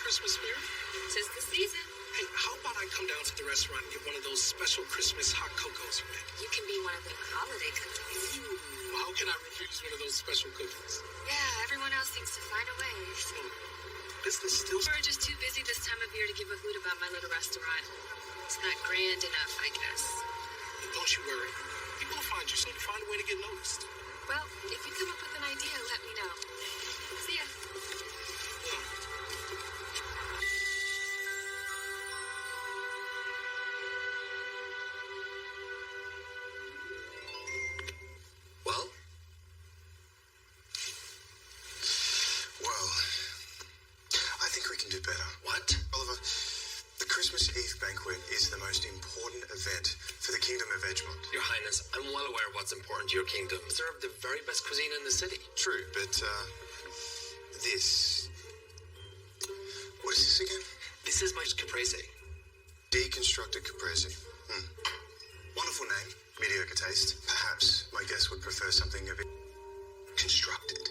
Christmas spirit? 'Tis the season. Hey, how about I come down to the restaurant and get one of those special Christmas hot cocos you make? You can be one of the holiday cookies. Ooh, how can I refuse one of those special cookies? Yeah, everyone else seems to find a way. Business still... We're just too busy this time of year to give a hoot about my little restaurant. It's not grand enough, I guess. Don't you worry. People will find you, so you find a way to get noticed. Well, if you come up with an idea, let me know. See ya. Well, I think we can do better. What? Oliver, the Christmas Eve banquet is the most important event for the Kingdom of Edgemont. Your Highness, I'm well aware of what's important to your kingdom. Serve the very best cuisine in the city. True, but, this... What is this again? This is my caprese. Deconstructed caprese. Wonderful name, mediocre taste. Perhaps my guest would prefer something a bit constructed.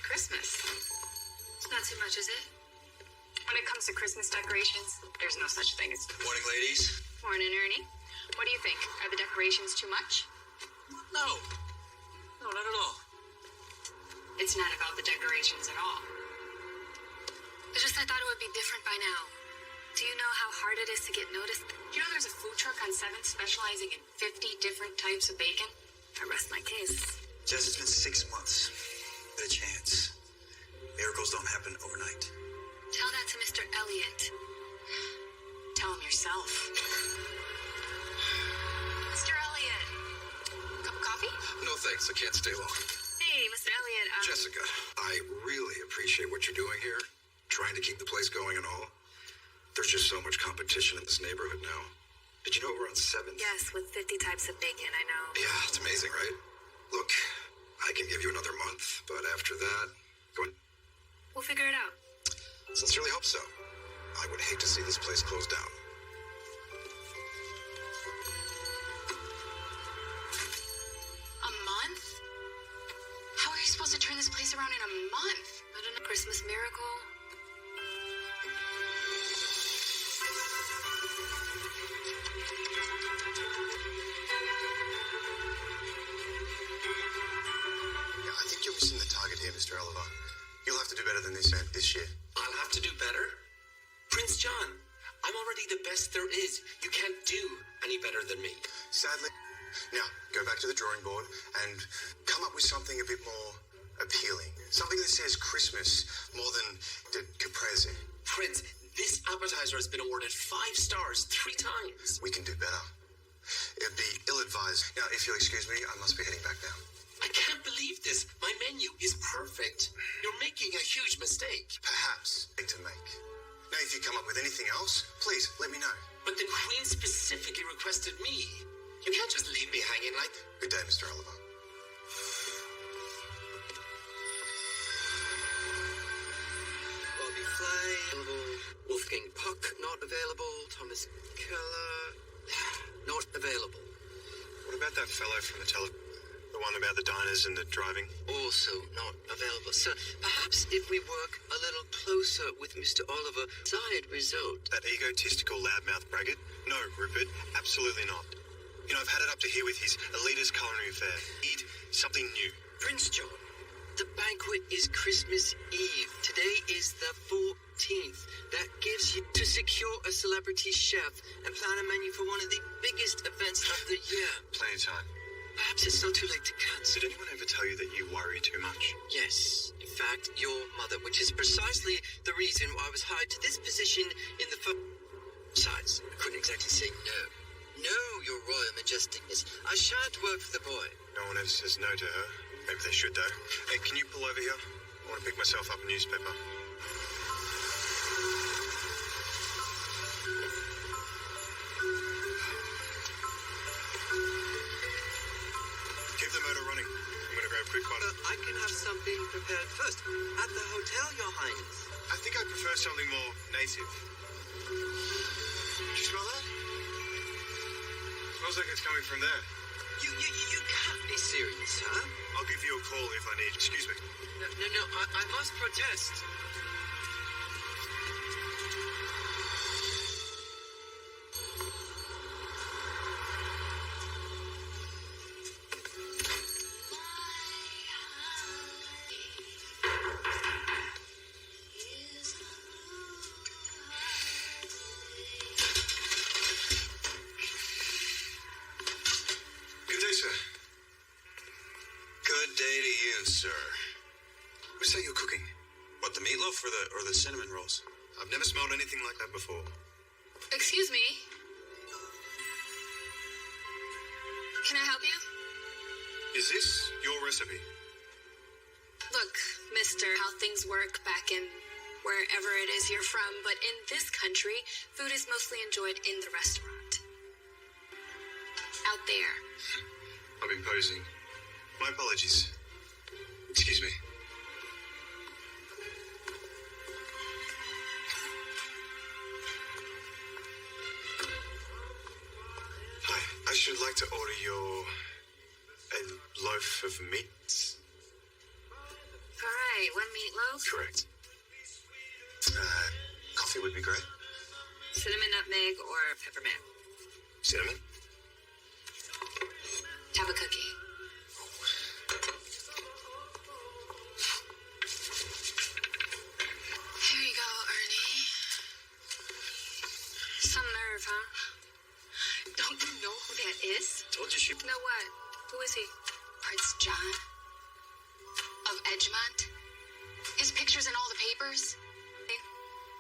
Christmas. It's not too much, is it? When it comes to Christmas decorations, there's no such thing as... Morning, ladies. Morning, Ernie. What do you think? Are the decorations too much? No. No, not at all. It's not about the decorations at all. It's just I thought it would be different by now. Do you know how hard it is to get noticed? You know there's a food truck on 7th specializing in 50 different types of bacon? I rest my case. Jess, it's been 6 months. A chance. Miracles don't happen overnight. Tell that to Mr. Elliot. Tell him yourself. Mr. Elliot. Cup of coffee? No thanks, I can't stay long. Hey, Mr. Elliot. Jessica, I really appreciate what you're doing here. Trying to keep the place going and all. There's just so much competition in this neighborhood now. Did you know we're on 7th? Yes, with 50 types of bacon, I know. Yeah, it's amazing, right? Look, I can give you another month, but after that, go on. We'll figure it out. Sincerely hope so. I would hate to see this place closed down. A month? How are you supposed to turn this place around in a month? Not in a Christmas miracle? I think you're missing the target here, Mr. Oliver. You'll have to do better than this year. I'll have to do better? Prince John, I'm already the best there is. You can't do any better than me. Sadly. Now, go back to the drawing board and come up with something a bit more appealing. Something that says Christmas more than the caprese. Prince, this appetizer has been awarded 5 stars 3 times. We can do better. It'd be ill-advised. Now, if you'll excuse me, I must be heading back now. I can't believe this. My menu is perfect. You're making a huge mistake. Perhaps big to make. Now, if you come up with anything else, please let me know. But the Queen specifically requested me. You can't just leave me hanging like... Good day, Mr. Oliver. Bobby Flay, available. Wolfgang Puck, not available. Thomas Keller, not available. What about that fellow from the The one about the diners and the driving? Also not available. Sir, perhaps if we work a little closer with Mr. Oliver, desired result. That egotistical loudmouth braggart? No, Rupert, absolutely not. You know, I've had it up to here with his elitist culinary affair. Need something new. Prince John, The banquet is Christmas Eve. Today is the 14th. That gives you to secure a celebrity chef and plan a menu for one of the biggest events of the year. Plenty of time. Perhaps it's not too late to cancel. Did anyone ever tell you that you worry too much? Yes. In fact, your mother, which is precisely the reason why I was hired to this position in the first. Besides, I couldn't exactly say no. No, your royal majesticness. I shan't work for the boy. No one ever says no to her. Maybe they should, though. Hey, can you pull over here? I want to pick myself up a newspaper. Keep the motor running. I'm going to grab a quick one. I can have something prepared first. At the hotel, your highness. I think I prefer something more native. Did you smell that? Smells like it's coming from there. You can't be serious, huh? I'll give you a call if I need. Excuse me. No, I must protest. Good day, sir. Good day to you, sir. What's that you're cooking? What, the meatloaf or the cinnamon rolls? I've never smelled anything like that before. Excuse me. Can I help you? Is this your recipe? Look, mister, how things work back in wherever it is you're from, but in this country, food is mostly enjoyed in the restaurant. Out there. I've been posing. My apologies. Excuse me. Hi, I should like to order a loaf of meat. All right, one meatloaf. Correct. Coffee would be great. Cinnamon, nutmeg, or peppermint. Cinnamon? Have a cookie. Here you go, Ernie. Some nerve, huh? Don't you know who that is? Told you she... Know what? Who is he? Prince John of Edgemont? His picture's in all the papers?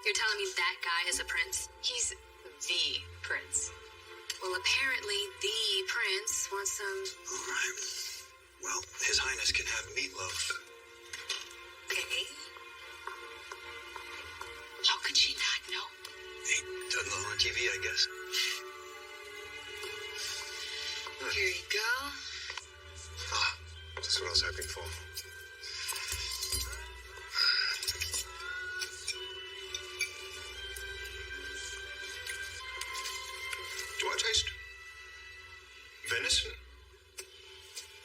You're telling me that guy is a prince? He's the prince. Well, apparently the prince wants some... All right. Well, His Highness can have meatloaf. Okay. How could she not know? He doesn't know on TV, I guess. Here you go. Ah, just what I was hoping for. Do I taste venison?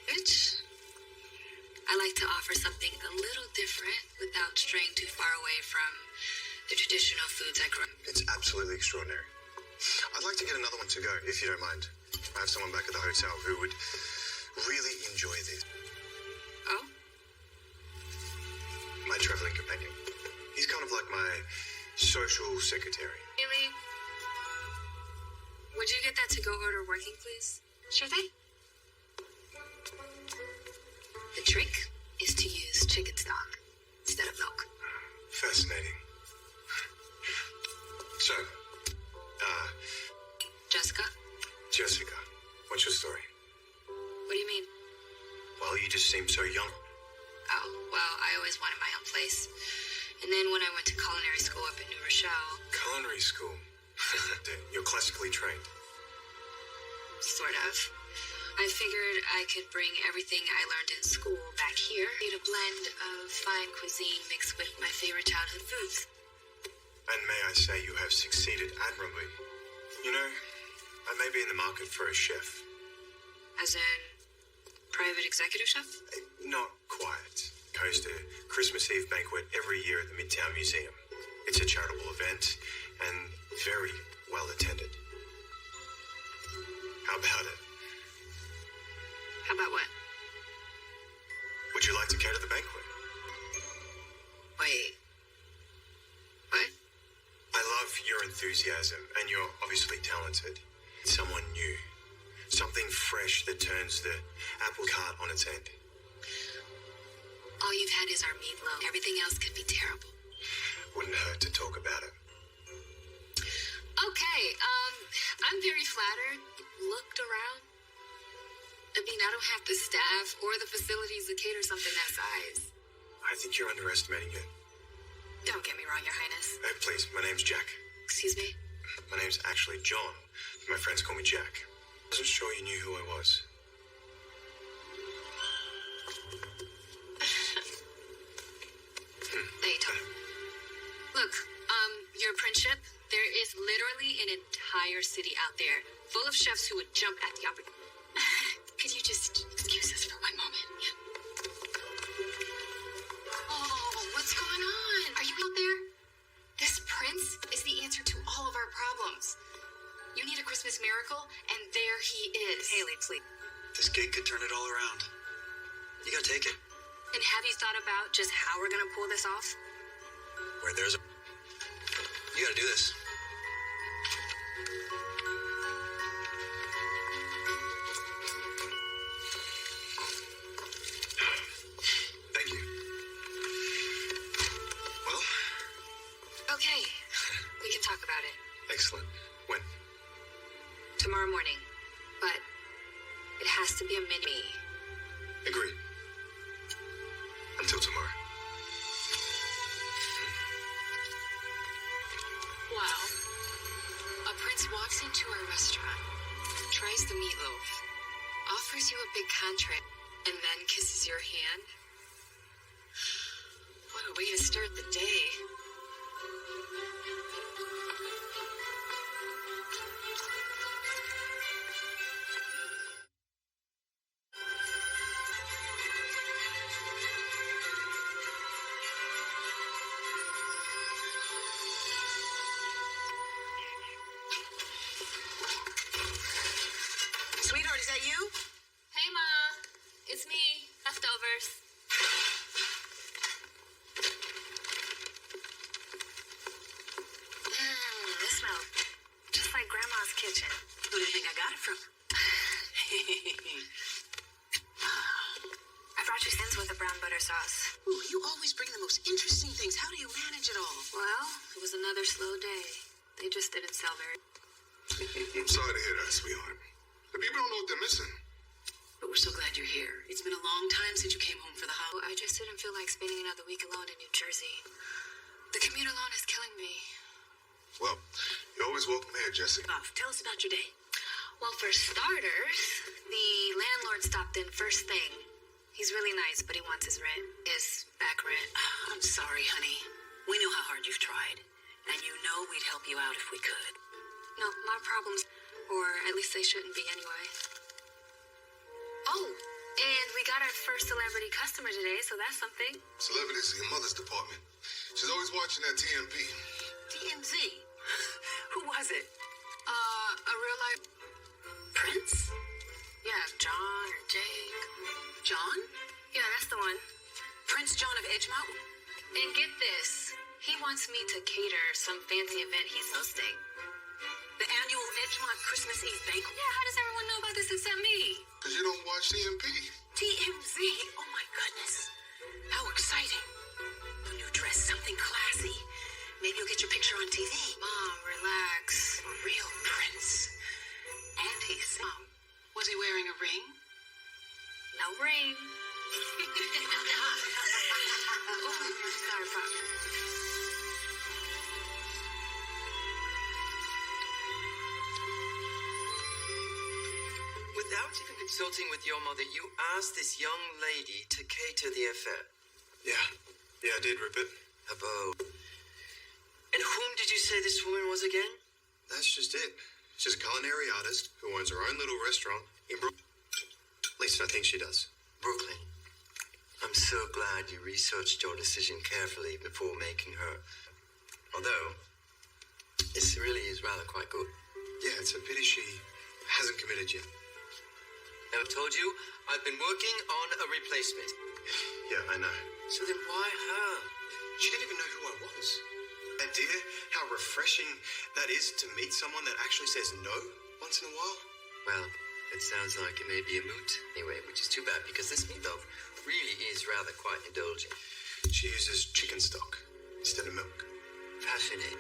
Which I like to offer something a little different without straying too far away from the traditional foods I grew up. It's absolutely extraordinary. I'd like to get another one to go, if you don't mind. I have someone back at the hotel who would really enjoy this. Oh? My traveling companion. He's kind of like my social secretary. Really? Would you get that to-go order working, please? Sure thing. The trick is to use chicken stock instead of milk. Fascinating. So, Jessica, what's your story? What do you mean? Well, you just seem so young. Oh, well, I always wanted my own place. And then when I went to culinary school up in New Rochelle... Culinary school? You're classically trained. Sort of. I figured I could bring everything I learned in school back here. Eat a blend of fine cuisine mixed with my favorite childhood foods. And may I say you have succeeded admirably. You know, I may be in the market for a chef. As in, private executive chef? Not quite. I host a Christmas Eve banquet every year at the Midtown Museum. It's a charitable event and very well attended. How about it? How about what? Would you like to cater the banquet? enthusiasm, and you're obviously talented. Someone new. Something fresh that turns the apple cart on its end. All you've had is our meatloaf. Everything else could be terrible. Wouldn't hurt to talk about it. Okay, I'm very flattered. Looked around. I mean, I don't have the staff or the facilities to cater something that size. I think you're underestimating it. Don't get me wrong, Your Highness. Please, my name's Jack. Excuse me? My name's actually John. My friends call me Jack. I wasn't sure you knew who I was. They told me. Look, your apprenticeship, there is literally an entire city out there full of chefs who would jump at the opportunity. Could you just excuse us for one moment? Oh, what's going on? Are you out there? This prince is the answer to all of our problems. You need a Christmas miracle, and there he is. Haley, please. This gig could turn it all around. You gotta take it. And have you thought about just how we're gonna pull this off? Where there's a... You gotta do this. Thank you. Well, Okay, we can talk about it excellent. When? tomorrow morning. But it has to be a mini. Agreed. Until tomorrow. Wow. A prince walks into our restaurant, tries the meatloaf, offers you a big contract, and then kisses your hand. What a way to start the day. Sweetheart, is that you? Hey, Ma. It's me. Leftovers. This smells just like Grandma's kitchen. Who do you think I got it from? I brought you sins with a brown butter sauce. Ooh, you always bring the most interesting things. How do you manage it all? Well, it was another slow day. They just didn't sell very. I'm sorry to hear that, sweetheart. The people don't know what they're missing. But we're so glad you're here. It's been a long time since you came home for the holiday. I just didn't feel like spending another week alone in New Jersey. The commute alone is killing me. Well, you're always welcome here, Jesse. Tell us about your day. Well, for starters, the landlord stopped in first thing. He's really nice, but he wants his rent. His back rent. I'm sorry, honey. We know how hard you've tried. And you know we'd help you out if we could. No, my problems, or at least they shouldn't be anyway. Oh, and we got our first celebrity customer today, so that's something. Celebrities are your mother's department. She's always watching that TMP. TMZ? Who was it? A real life Prince? Yeah, John or Jake. John? Yeah, that's the one. Prince John of Edgemont? And get this, he wants me to cater some fancy event he's hosting. The annual Edgemont Christmas Eve banquet? Yeah, how does everyone know about this except me? Because you don't watch TMP. TMZ? Oh my goodness. How exciting. A new dress, something classy. Maybe you'll get your picture on TV. Mom, relax. A real prince. And he's... was he wearing a ring? No ring. Oh, sorry, Pop. Without even consulting with your mother, you asked this young lady to cater the affair. Yeah, I did, Rupert. About. And whom did you say this woman was again? That's just it. She's a culinary artist who owns her own little restaurant in Brooklyn. At least I think she does. Brooklyn. I'm so glad you researched your decision carefully before making her. Although, this really is rather quite good. Yeah, it's a pity she hasn't committed yet. I've told you, I've been working on a replacement. Yeah, I know. So then why her? She didn't even know who I was. Idea how refreshing that is to meet someone that actually says no once in a while? Well, it sounds like it may be a moot anyway, which is too bad because this meatloaf really is rather quite indulgent. She uses chicken stock instead of milk. Fascinating.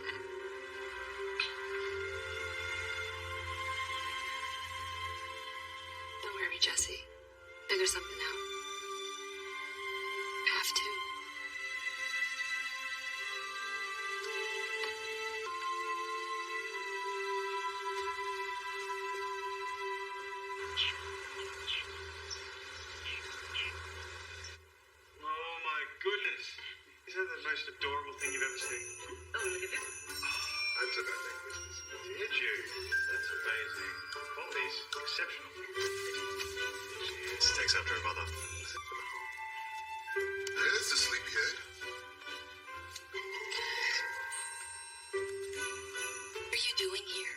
Don't worry, Jesse. Figure something out. Have to. Oh my goodness. Is that the most adorable thing you've ever seen? Oh, look at this. That's about it. Did you? That's amazing. Quality's exceptional. She takes after her mother. There's the sleepyhead. What are you doing here?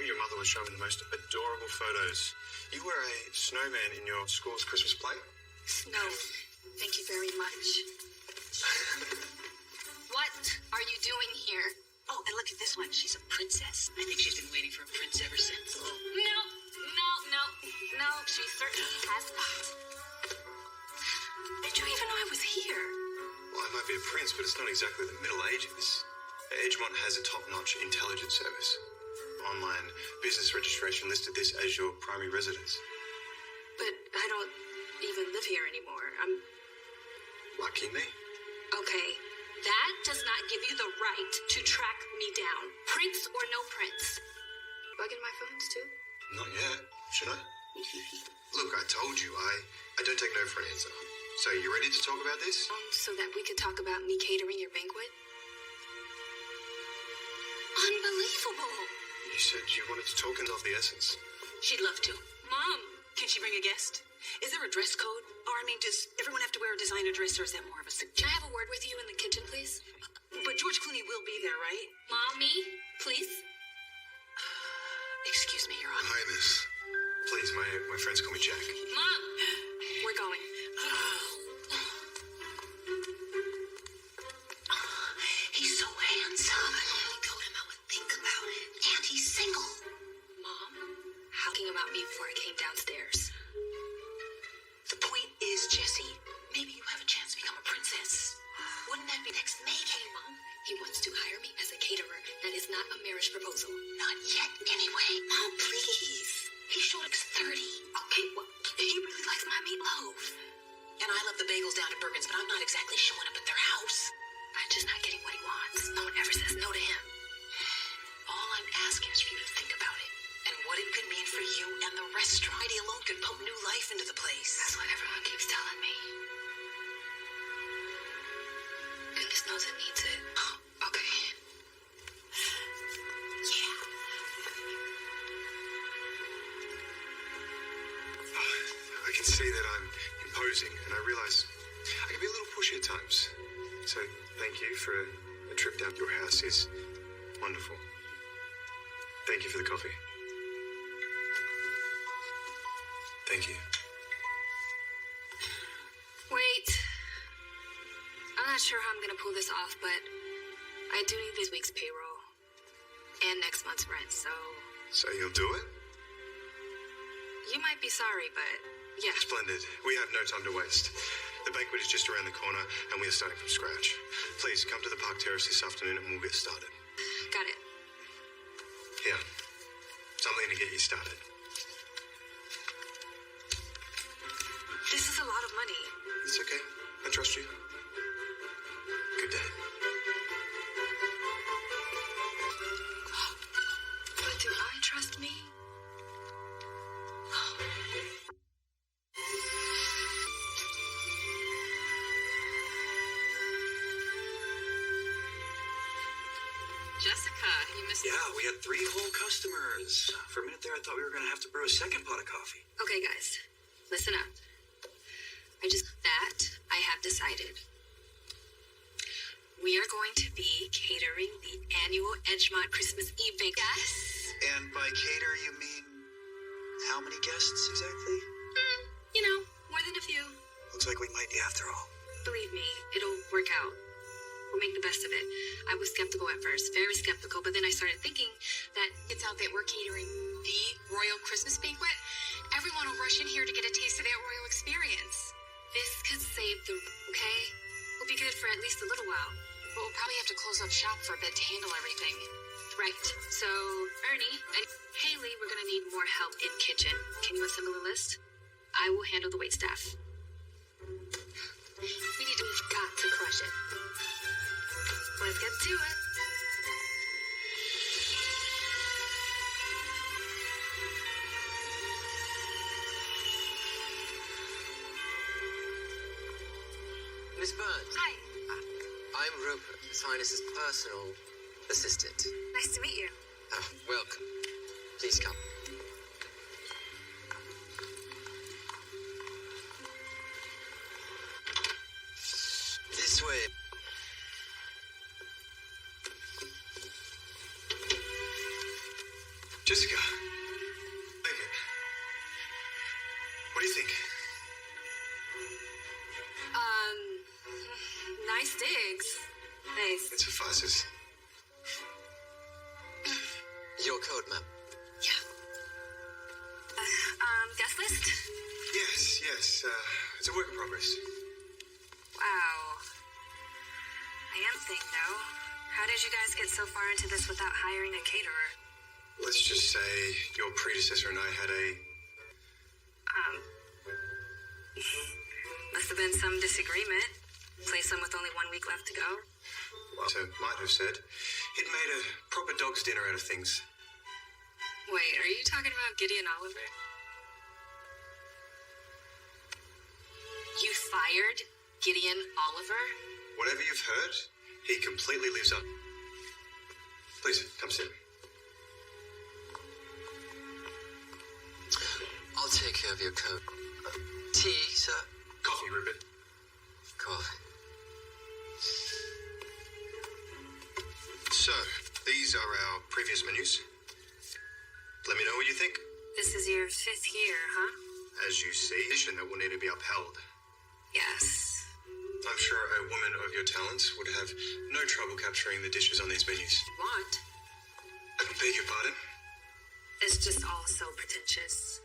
Your mother was showing the most adorable photos. You were a snowman in your school's Christmas play? Snow. Thank you very much. What are you doing here? Oh, and look at this one. She's a princess. I think she's been waiting for a prince ever since. No, she certainly has not. Did you even know I was here? Well, I might be a prince, but it's not exactly the Middle Ages. Edgemont has a top-notch intelligence service. Online business registration listed this as your primary residence. But I don't even live here anymore. Lucky me. Okay, that does not give you the right to track me down. Prince or no prince. Bugging my phones too? Not yet. Should I? Look, I told you, I don't take no for an answer. So you ready to talk about this? So that we could talk about me catering your banquet? Unbelievable! You said you wanted to talk and of the essence. She'd love to. Mom! Can she bring a guest? Is there a dress code? Or, I mean, does everyone have to wear a designer dress, or is that more of a Can suggestion? I have a word with you in the kitchen, please? But George Clooney will be there, right? Mommy, please? Excuse me, Your Honor. Highness. Please, my friends call me Jack. Mom! We're going. He's so handsome. I only told him I would think about it. And he's single. Mom, talking about me before I came downstairs. The point is, Jessie, maybe you have a chance to become a princess. Wouldn't that be next May, Mom? He wants to hire me as a caterer. That is not a marriage proposal. Not yet, anyway. Mom, please. He showed us 30. Okay, well, he really likes my meatloaf. And I love the bagels down at Bergen's, but I'm not exactly showing up at their house. I'm just not getting what he wants. No one ever says no to him. All I'm asking is for you to think about it and what it could mean for you and the restaurant. Heidi alone could pump new life into the place. That's what everyone keeps telling me. Goodness knows it needs it. Okay. Yeah. I can see that I'm imposing, and I realize I can be a little pushy at times. So thank you for a trip down to your house is wonderful. Thank you for the coffee. Thank you. Wait. I'm not sure how I'm gonna pull this off, but I do need this week's payroll. And next month's rent, so... So you'll do it? You might be sorry, but... yeah. Splendid. We have no time to waste. The banquet is just around the corner, and we are starting from scratch. Please, come to the Park Terrace this afternoon, and we'll get started. Got it. Here. Something to get you started. This is a lot of money. It's okay. I trust you. Good day. But do I trust me? Jessica, you missed... Yeah, we had 3 whole customers. For a minute there, I thought we were going to have to brew a second pot of coffee. Okay, guys. Listen up. I have decided. We are going to be catering the annual Edgemont Christmas Eve banquet. Yes? And by cater, you mean how many guests exactly? You know, more than a few. Looks like we might be after all. Believe me, it'll work out. We'll make the best of it. I was skeptical at first, very skeptical, but then I started thinking that it's out that we're catering the royal Christmas banquet. Everyone will rush in here to get a taste of that royal experience. This could save the, okay? We'll be good for at least a little while. But we'll probably have to close up shop for a bit to handle everything. Right. So, Ernie and Haley, we're gonna need more help in kitchen. Can you assemble a list? I will handle the waitstaff. We've got to crush it. Let's get to it. Miss Burns. Hi. I'm Rupert, His Highness's personal assistant. Nice to meet you. Welcome. Please come. This way. Jessica. Megan. What do you think? Nice digs. Nice. It suffices. Your code, ma'am. Yeah. Guest list? Yes. It's a work in progress. Wow. I am thinking, though. How did you guys get so far into this without hiring a caterer? Let's just say your predecessor and I had a... Must have been some disagreement. Place them with only 1 week left to go. Well, so might have said he'd made a proper dog's dinner out of things. Wait, are you talking about Gideon Oliver? You fired Gideon Oliver? Whatever you've heard, he completely lives up. Please, come sit. I'll take care of your coat. Tea, sir? Coffee, Rupert. Coffee. So, these are our previous menus. Let me know what you think. This is your 5th year, huh? As you see, tradition that will need to be upheld. Yes. I'm sure a woman of your talents would have no trouble capturing the dishes on these menus. Want? I beg your pardon? It's just all so pretentious.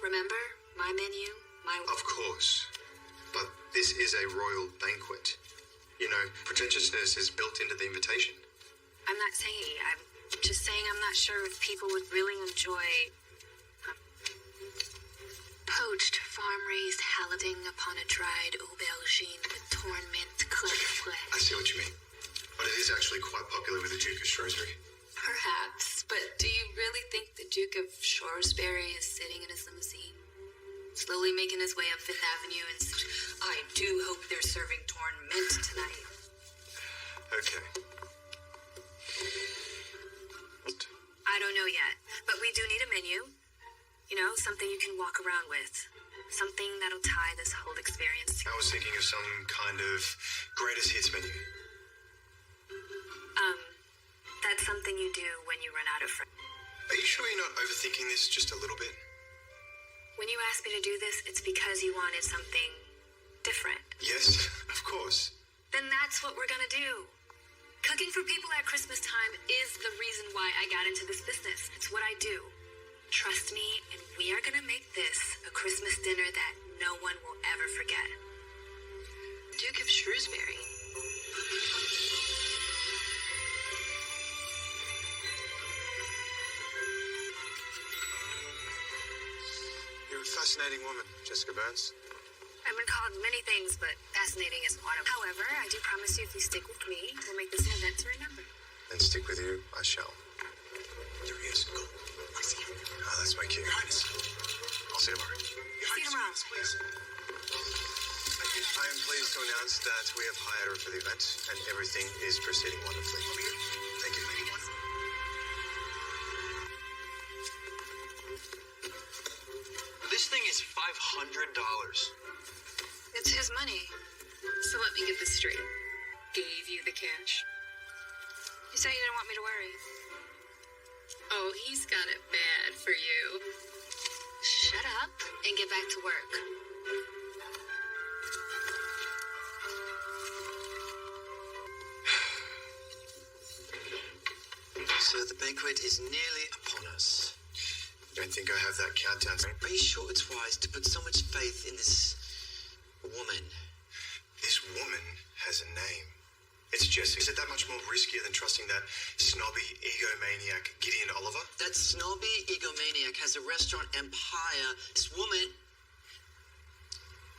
Remember? My menu, my... Of course. But this is a royal banquet. You know, pretentiousness is built into the invitation. I'm not saying... I'm just saying I'm not sure if people would really enjoy... poached, farm-raised halibut upon a dried aubergine with torn mint, clay. I see what you mean. But it is actually quite popular with the Duke of Shrewsbury. Perhaps, but do you really think the Duke of Shrewsbury is sitting in his limousine? Slowly making his way up Fifth Avenue and... I do hope they're serving torn mint tonight. Okay. I don't know yet, but we do need a menu. You know, something you can walk around with. Something that'll tie this whole experience together. I was thinking of some kind of greatest hits menu. That's something you do when you run out of friends. Are you sure you're not overthinking this just a little bit? When you asked me to do this, it's because you wanted something different. Yes, of course. Then that's what we're gonna do. Cooking for people at Christmas time is the reason why I got into this business. It's what I do. Trust me, and we are gonna make this a Christmas dinner that no one will ever forget. Duke of Shrewsbury. You're a fascinating woman, Jessica Burns. I've been called many things, but fascinating isn't one of them. However, I do promise you if you stick with me, we'll make this an event to remember. And stick with you, I shall. Here he is. Go. Ah, that's my cue. I'll see you tomorrow. See you tomorrow. Please. I am pleased to announce that we have hired her for the event, and everything is proceeding wonderfully. Thank you. This thing is $500. It's his money. So let me get this straight. Gave you the cash. You said you didn't want me to worry. Oh, he's got it bad for you. Shut up and get back to work. the banquet is nearly upon us. Don't think I have that countdown. Are you sure it's wise to put so much faith in this woman? This woman has a name. It's Jessica. Is it that much more riskier than trusting that snobby egomaniac Gideon Oliver? That snobby egomaniac has a restaurant empire. This woman,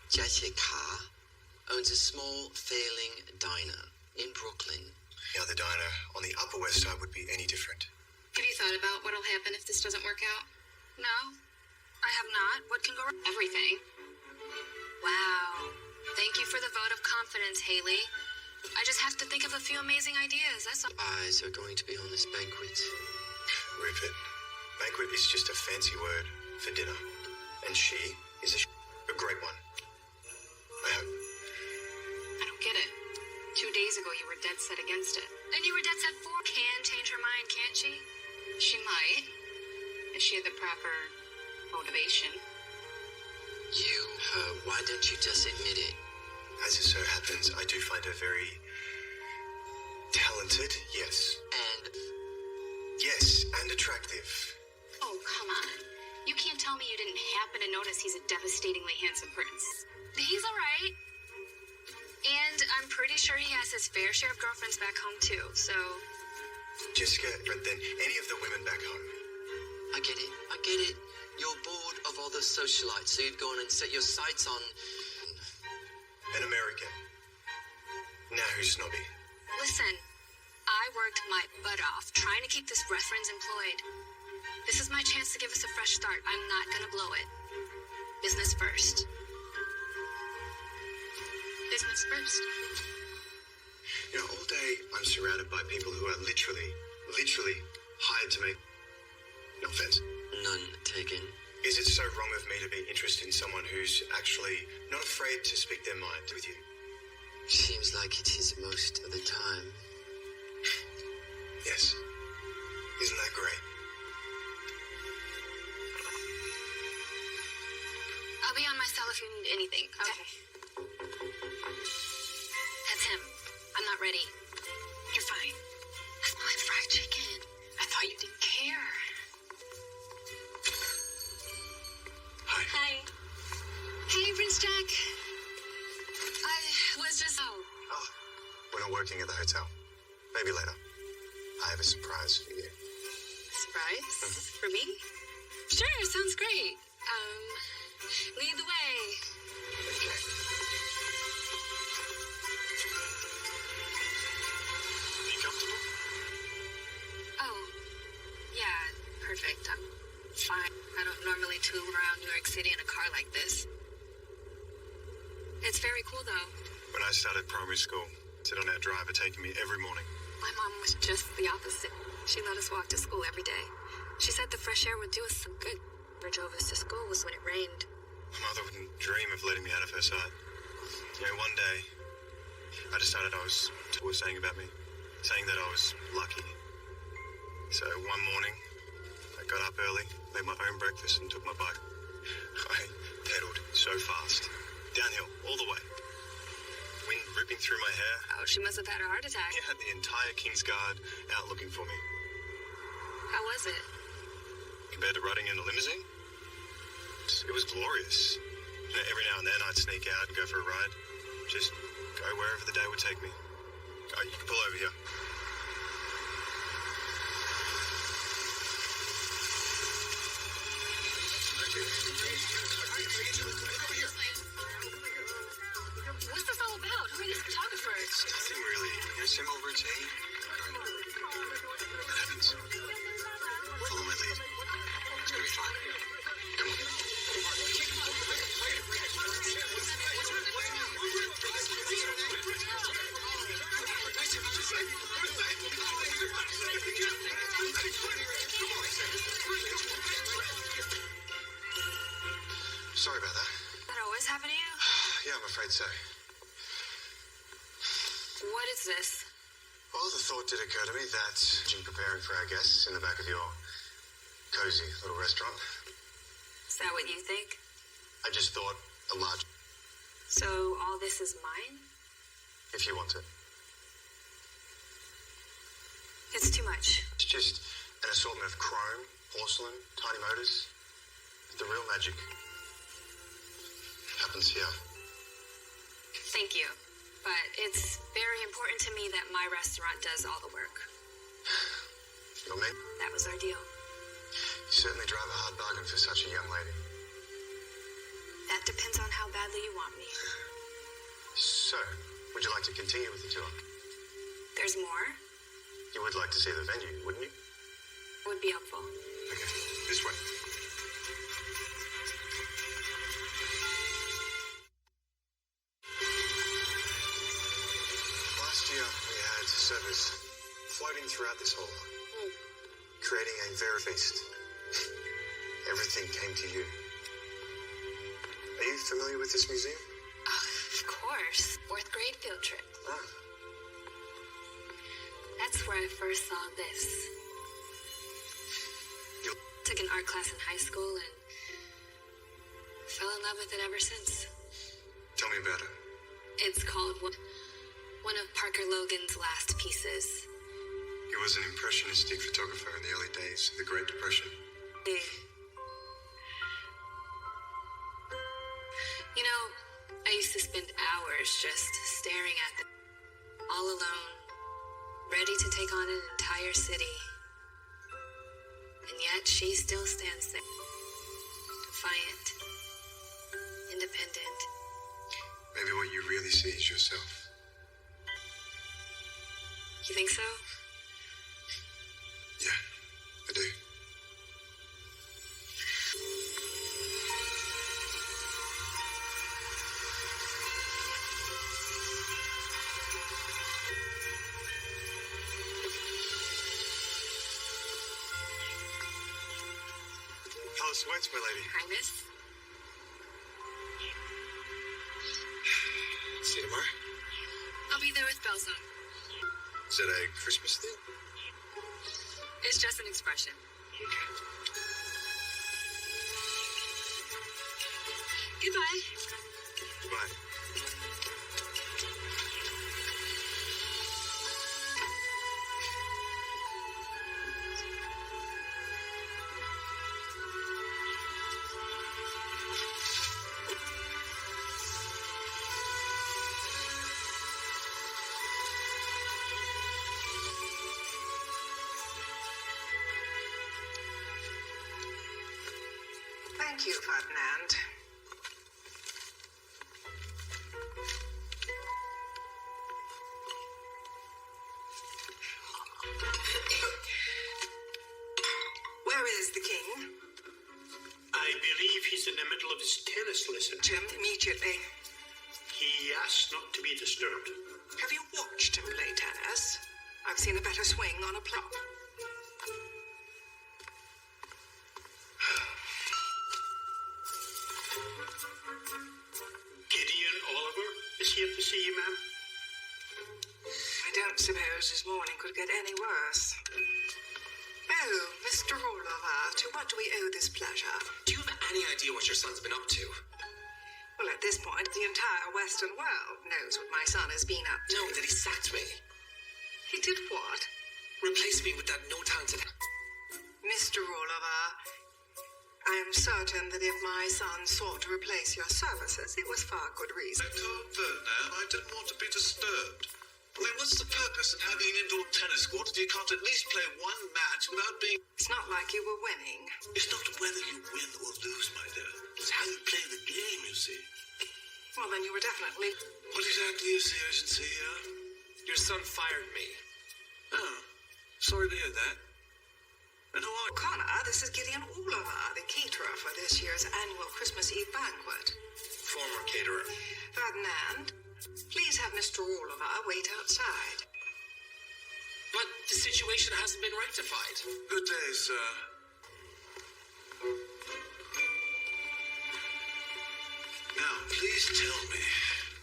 Jessica, owns a small, failing diner in Brooklyn. Now, the diner on the Upper West Side would be any different. Have you thought about what'll happen if this doesn't work out? No, I have not. What can go wrong? Everything. Wow. Thank you for the vote of confidence, Haley. I just have to think of a few amazing ideas, that's all. Eyes are going to be on this banquet. Rupert, banquet is just a fancy word for dinner. And she is a great one. I hope. I don't get it. 2 days ago, you were dead set against it. Then you were dead set for can change her mind, can't she? She might. If she had the proper motivation. Why don't you just admit it? As it so happens, I do find her very talented, yes. And Yes, and attractive. Oh, come on. You can't tell me you didn't happen to notice he's a devastatingly handsome prince. He's all right. And I'm pretty sure he has his fair share of girlfriends back home, too, so... Jessica, different than any of the women back home. I get it. You're bored of all the socialites, so you'd go on and set your sights on... An American. Now who's snobby? Listen, I worked my butt off trying to keep this reference employed. This is my chance to give us a fresh start. I'm not gonna blow it. Business first. Business first. You know, all day I'm surrounded by people who are literally hired to make... No offense. None taken. Is it so wrong of me to be interested in someone who's actually not afraid to speak their mind with you? Seems like it is most of the time. Yes. Isn't that great? I'll be on my cell if you need anything, okay? That's him. I'm not ready. You're fine. I smell like fried chicken. I thought you didn't care. Hi. Hi. Hey, Prince Jack. I was just... Oh, we're not working at the hotel. Maybe later. I have a surprise for you. Surprise? For me? Sure, sounds great. Lead the way. Okay. Are you comfortable? Oh, yeah, perfect. I'm fine. I don't normally tool around New York City in a car like this. It's very cool, though. When I started primary school, I sit on our driver taking me every morning. My mom was just the opposite. She let us walk to school every day. She said the fresh air would do us some good. Never drove us to school was when it rained. My mother wouldn't dream of letting me out of her sight. You know, one day, I decided she was saying about me, saying that I was lucky. So one morning, I got up early, made my own breakfast, and took my bike. I pedaled so fast, downhill, all the way. Wind ripping through my hair. Oh, she must have had a heart attack. I had the entire King's Guard out looking for me. How was it? Compared to riding in a limousine, it was glorious. You know, every now and then I'd sneak out and go for a ride. Just go wherever the day would take me. Oh, you can pull over here. What's this all about? Who are these photographers? Nothing really. You know, same old routine. What happens? Follow my lead. It's gonna be fine. Come on. Sorry about that. That always happen to you? Yeah, I'm afraid so. What is this? Well, the thought did occur to me that in preparing for our guests in the back of your cozy little restaurant, Is that what you think? I just thought a large, So all this is mine? if you want it. It's too much. It's just An assortment of chrome, porcelain, tiny motors. The real magic happens here. Thank you. But it's very important to me that my restaurant does all the work. Your name? That was our deal. You certainly drive a hard bargain for such a young lady. That depends on how badly you want me. So, would you like to continue with the tour? There's more? You would like to see the venue, wouldn't you? Would be helpful. Okay, this way. Last year, we had servers floating throughout this hall, creating a very feast. Everything came to you. Are you familiar with this museum? Of course. 4th grade field trip. Ah. That's where I first saw this. You Took an art class in high school and fell in love with it ever since. tell me about it. It's called one of Parker Logan's last pieces. He was an impressionistic photographer in the early days of the Great Depression. You know, I used to spend hours just staring at them, all alone, ready to take on an entire city. And yet she still stands there, defiant, independent. Maybe what you really see is yourself. You think so? Yeah, I do. Palace waits, my lady. Hi, miss. See you tomorrow. I'll be there with bells on. Is that a Christmas thing? It's just an expression. Goodbye. Goodbye. Thank you, Ferdinand. Where is the king? I believe he's in the middle of his tennis lesson. Jim, immediately. He asked not to be disturbed. Have you watched him play tennis? I've seen a better swing on a plot. Gideon Oliver, is here to see you, ma'am? I don't suppose his morning could get any worse. Oh, Mr. Oliver, to what do we owe this pleasure? Do you have any idea what your son's been up to? Well, at this point, the entire Western world knows what my son has been up to. No, that he sacked me. He did what? Replaced me with that no-talented... Mr. Oliver, I am certain that if my son sought to replace your services, it was for good reason. Ferdinand, I didn't want to be disturbed. I mean, what's the purpose of having an indoor tennis court if you can't at least play one match without being... It's not like you were winning. It's not whether you win or lose, my dear. It's how you play the game, you see. Well, then you were definitely... What exactly is the urgency here? Your son fired me. Oh, sorry to hear that. And who are you? Connor, this is Gideon Oliver, the caterer for this year's annual Christmas Eve banquet. Former caterer. Ferdinand, please have Mr. Oliver wait outside. But the situation hasn't been rectified. Good day, sir. Now, please tell me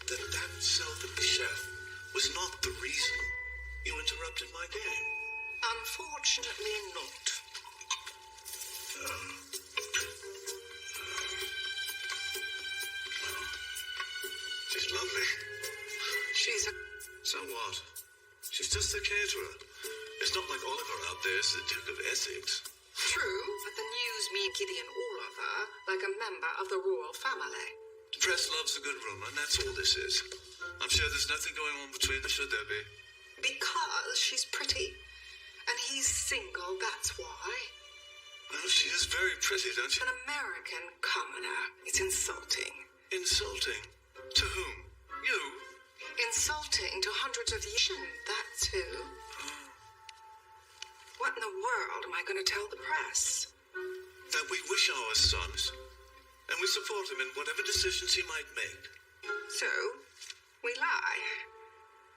that that selfish chef was not the reason you interrupted my game. Unfortunately not. She's lovely. She's a... So what? She's just a caterer. It's not like Oliver out there is the Duke of Essex. True, but the news mean Gideon Oliver like a member of the royal family. The press loves a good rumor, and that's all this is. I'm sure there's nothing going on between them, should there be? Because she's pretty. And he's single, that's why. Well, she is very pretty, don't you? An American commoner. It's insulting. Insulting? To whom? You? Insulting to hundreds of years. That too. What in the world am I going to tell the press? That we wish our sons, and we support him in whatever decisions he might make. So, we lie.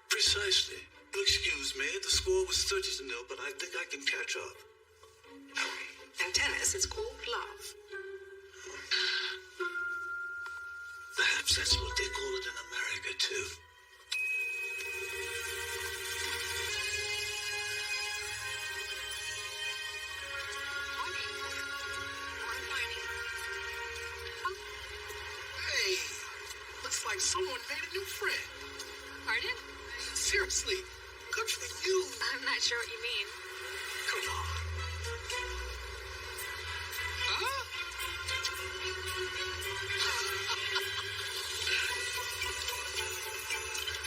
Precisely. Excuse me, the score was 30-0, but I think I can catch up. In tennis, it's called love. Perhaps that's what they call it in America, too. Hey, looks like someone made a new friend. Pardon? Seriously, good for you. I'm not sure what you mean. Come on. Huh?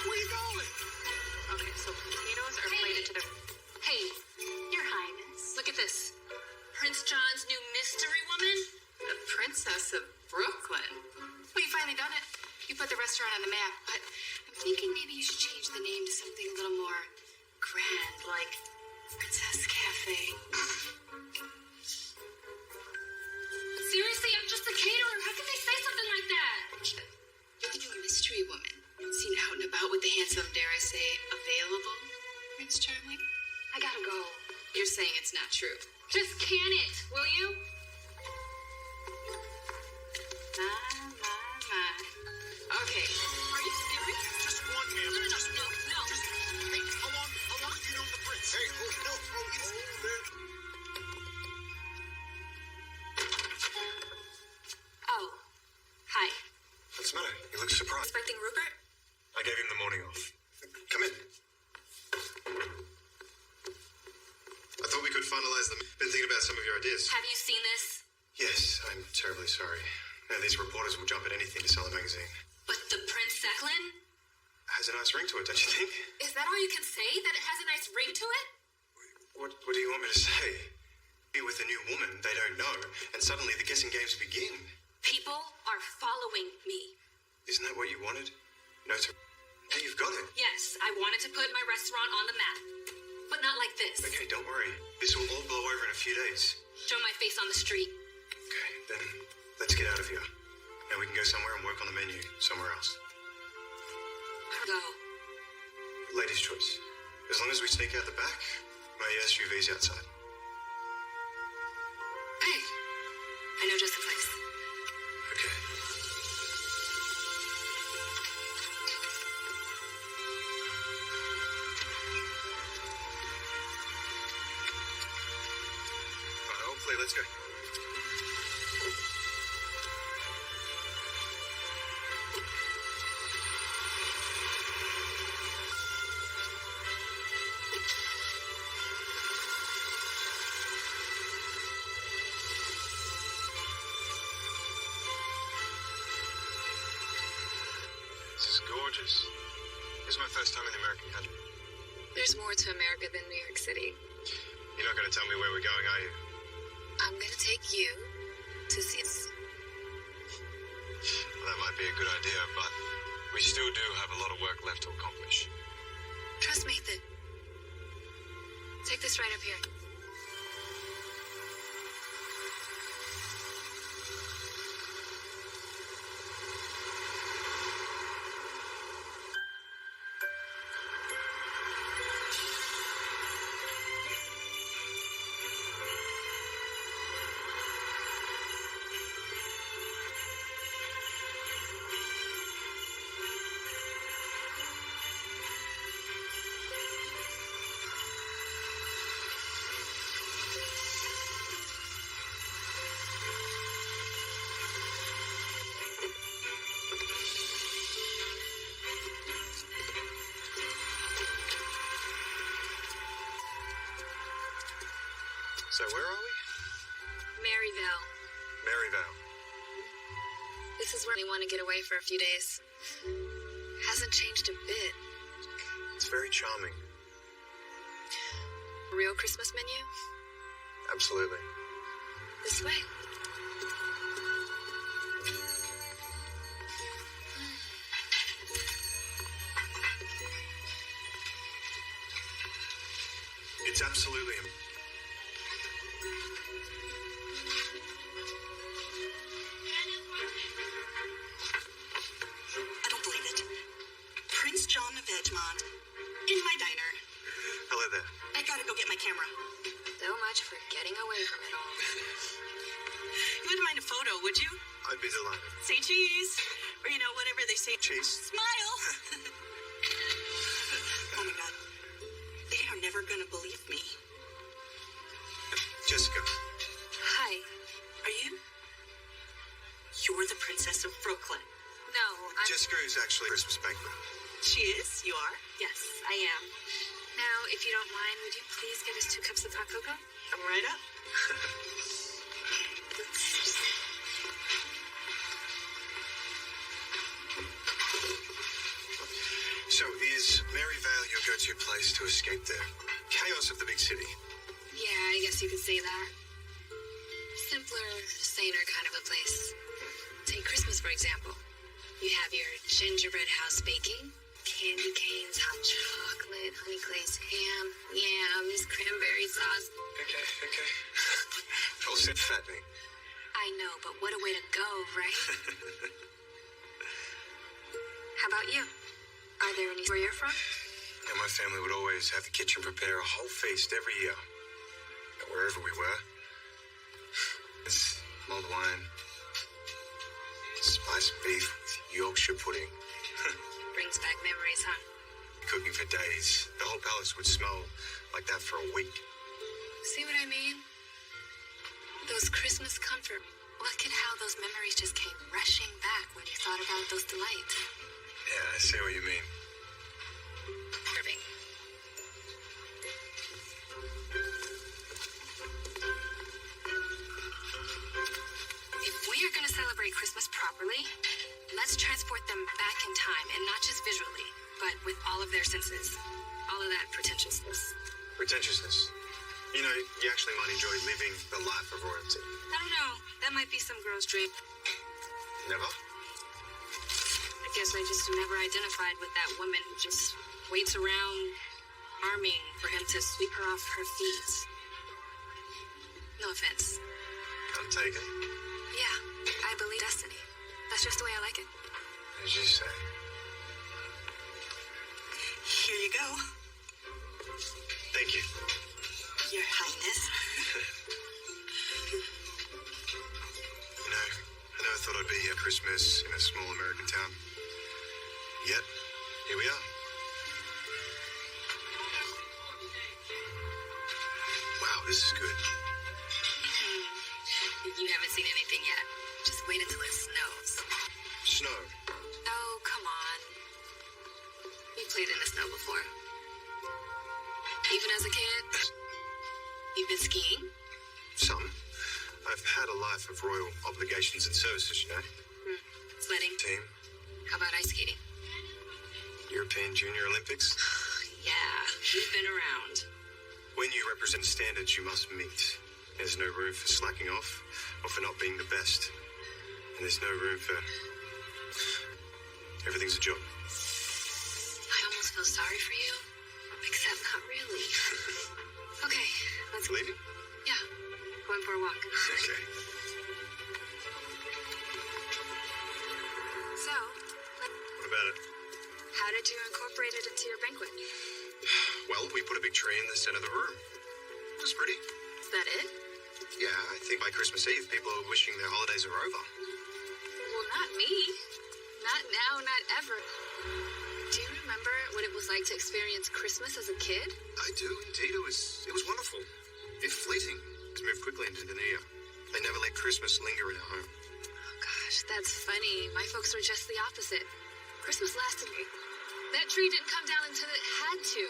Where you going? Okay, so potatoes are plated to the... Hey, Your Highness. Look at this. Prince John's new mystery woman? The Princess of Brooklyn. Well, you finally done it. You put the restaurant on the map, but I'm thinking maybe you should change the name to something a little more grand, like Princess Cafe. Seriously, I'm just a caterer. How can they say something like that? You're the new mystery woman. Seen out and about with the handsome, dare I say, available Prince Charming? I gotta go. You're saying it's not true. Just can it, will you? My. Okay. Are you serious? Just one, ma'am. No. Hey, how long have you known the prince? Hey, no, it's... Oh, hi. What's the matter? You look surprised. Expecting Rupert? I gave him the morning off. Come in. I thought we could finalize them. Been thinking about some of your ideas. Have you seen this? Yes, I'm terribly sorry. Now, these reporters will jump at anything to sell a magazine. But the Prince Seclin? Has a nice ring to it, don't you think? Is that all you can say? That it has a nice ring to it? What do you want me to say? Be with a new woman they don't know, and suddenly the guessing games begin. People are following me. Isn't that what you wanted? No, hey, you've got it. Yes, I wanted to put my restaurant on the map. But not like this. Okay, don't worry. This will all blow over in a few days. Show my face on the street. Okay, then let's get out of here. Now we can go somewhere and work on the menu somewhere else. Go. Ladies' choice. As long as we sneak out the back, my SUV's outside. Hey, I know just the place. Okay. Hopefully, let's go. This is gorgeous. This is my first time in the American country. There's more to America than New York City. You're not going to tell me where we're going, are you? I'm gonna take you to see this. Well, that might be a good idea, but we still do have a lot of work left to accomplish. Trust me, Ethan. Take this right up here. So where are we? Maryvale. Maryvale. This is where we want to get away for a few days. Hasn't changed a bit. It's very charming. Real Christmas menu? Absolutely. This way. It's absolutely. I don't believe it. Prince John of Edgemont in my diner. Hello there. I gotta go get my camera. So much for getting away from it all. You wouldn't mind a photo, would you? I'd be delighted. Say cheese. Or, you know, whatever they say. Cheese. Smile. Oh, my God. They are never gonna believe me. Jessica. Hi. Are you? You're the Princess of Brooklyn. No, I'm... Jessica is actually Christmas banquet. She is? You are? Yes, I am. Now, if you don't mind, would you please get us 2 cups of hot cocoa? Come right up. So is Maryvale your go-to place to escape the chaos of the big city? Yeah, I guess you could say that. Simpler, saner kind of a place. Take Christmas, for example. You have your gingerbread house baking, candy canes, hot chocolate, honey glazed ham, yams, cranberry sauce. Okay. All set fattening. I know, but what a way to go, right? How about you? Are there any where you're from? And my family would always have the kitchen prepare a whole feast every year. Wherever we were. It's mulled wine, spiced beef with Yorkshire pudding. Brings back memories, huh? Cooking for days. The whole palace would smell like that for a week. See what I mean? Those Christmas comfort. Look at how those memories just came rushing back when you thought about those delights. Yeah, I see what you mean. Irving. If we are going to celebrate Christmas properly, let's transport them back in time, and not just visually, but with all of their senses. All of that pretentiousness. Pretentiousness. You know, you actually might enjoy living the life of royalty. I don't know. That might be some girl's dream. Never? I guess I just never identified with that woman who just waits around arming for him to sweep her off her feet. No offense. I'm taken. Yeah, I believe destiny. That's just the way I like it. As you say. Here you go. Thank you. Your Highness. You know, I never thought I'd be here Christmas in a small American town. Yet, here we are. Wow, this is good. You haven't seen anything yet. Just wait until it snows. Snow. Oh, come on. You played in the snow before. Even as a kid? You've been skiing? Some. I've had a life of royal obligations and services, you know. Sledding? Team. How about ice skating? European Junior Olympics. Yeah, you've been around. When you represent standards you must meet, there's no room for slacking off or for not being the best. And there's no room for... everything's a job. I almost feel sorry for you, except not really. Okay, let's... Leaving? Yeah, going for a walk. Okay. So, What about it? how did you incorporate it into your banquet? Well, we put a big tree in the center of the room. It was pretty. Is that it? Yeah, I think by Christmas Eve, people are wishing their holidays are over. Well, not me. Not now, not ever. Do you remember what it was like to experience Christmas as a kid? I do, indeed. It was wonderful. If fleeting. It moved quickly into the new year. They never let Christmas linger in our home. Oh, gosh, that's funny. My folks were just the opposite. Christmas lasted. That tree didn't come down until it had to.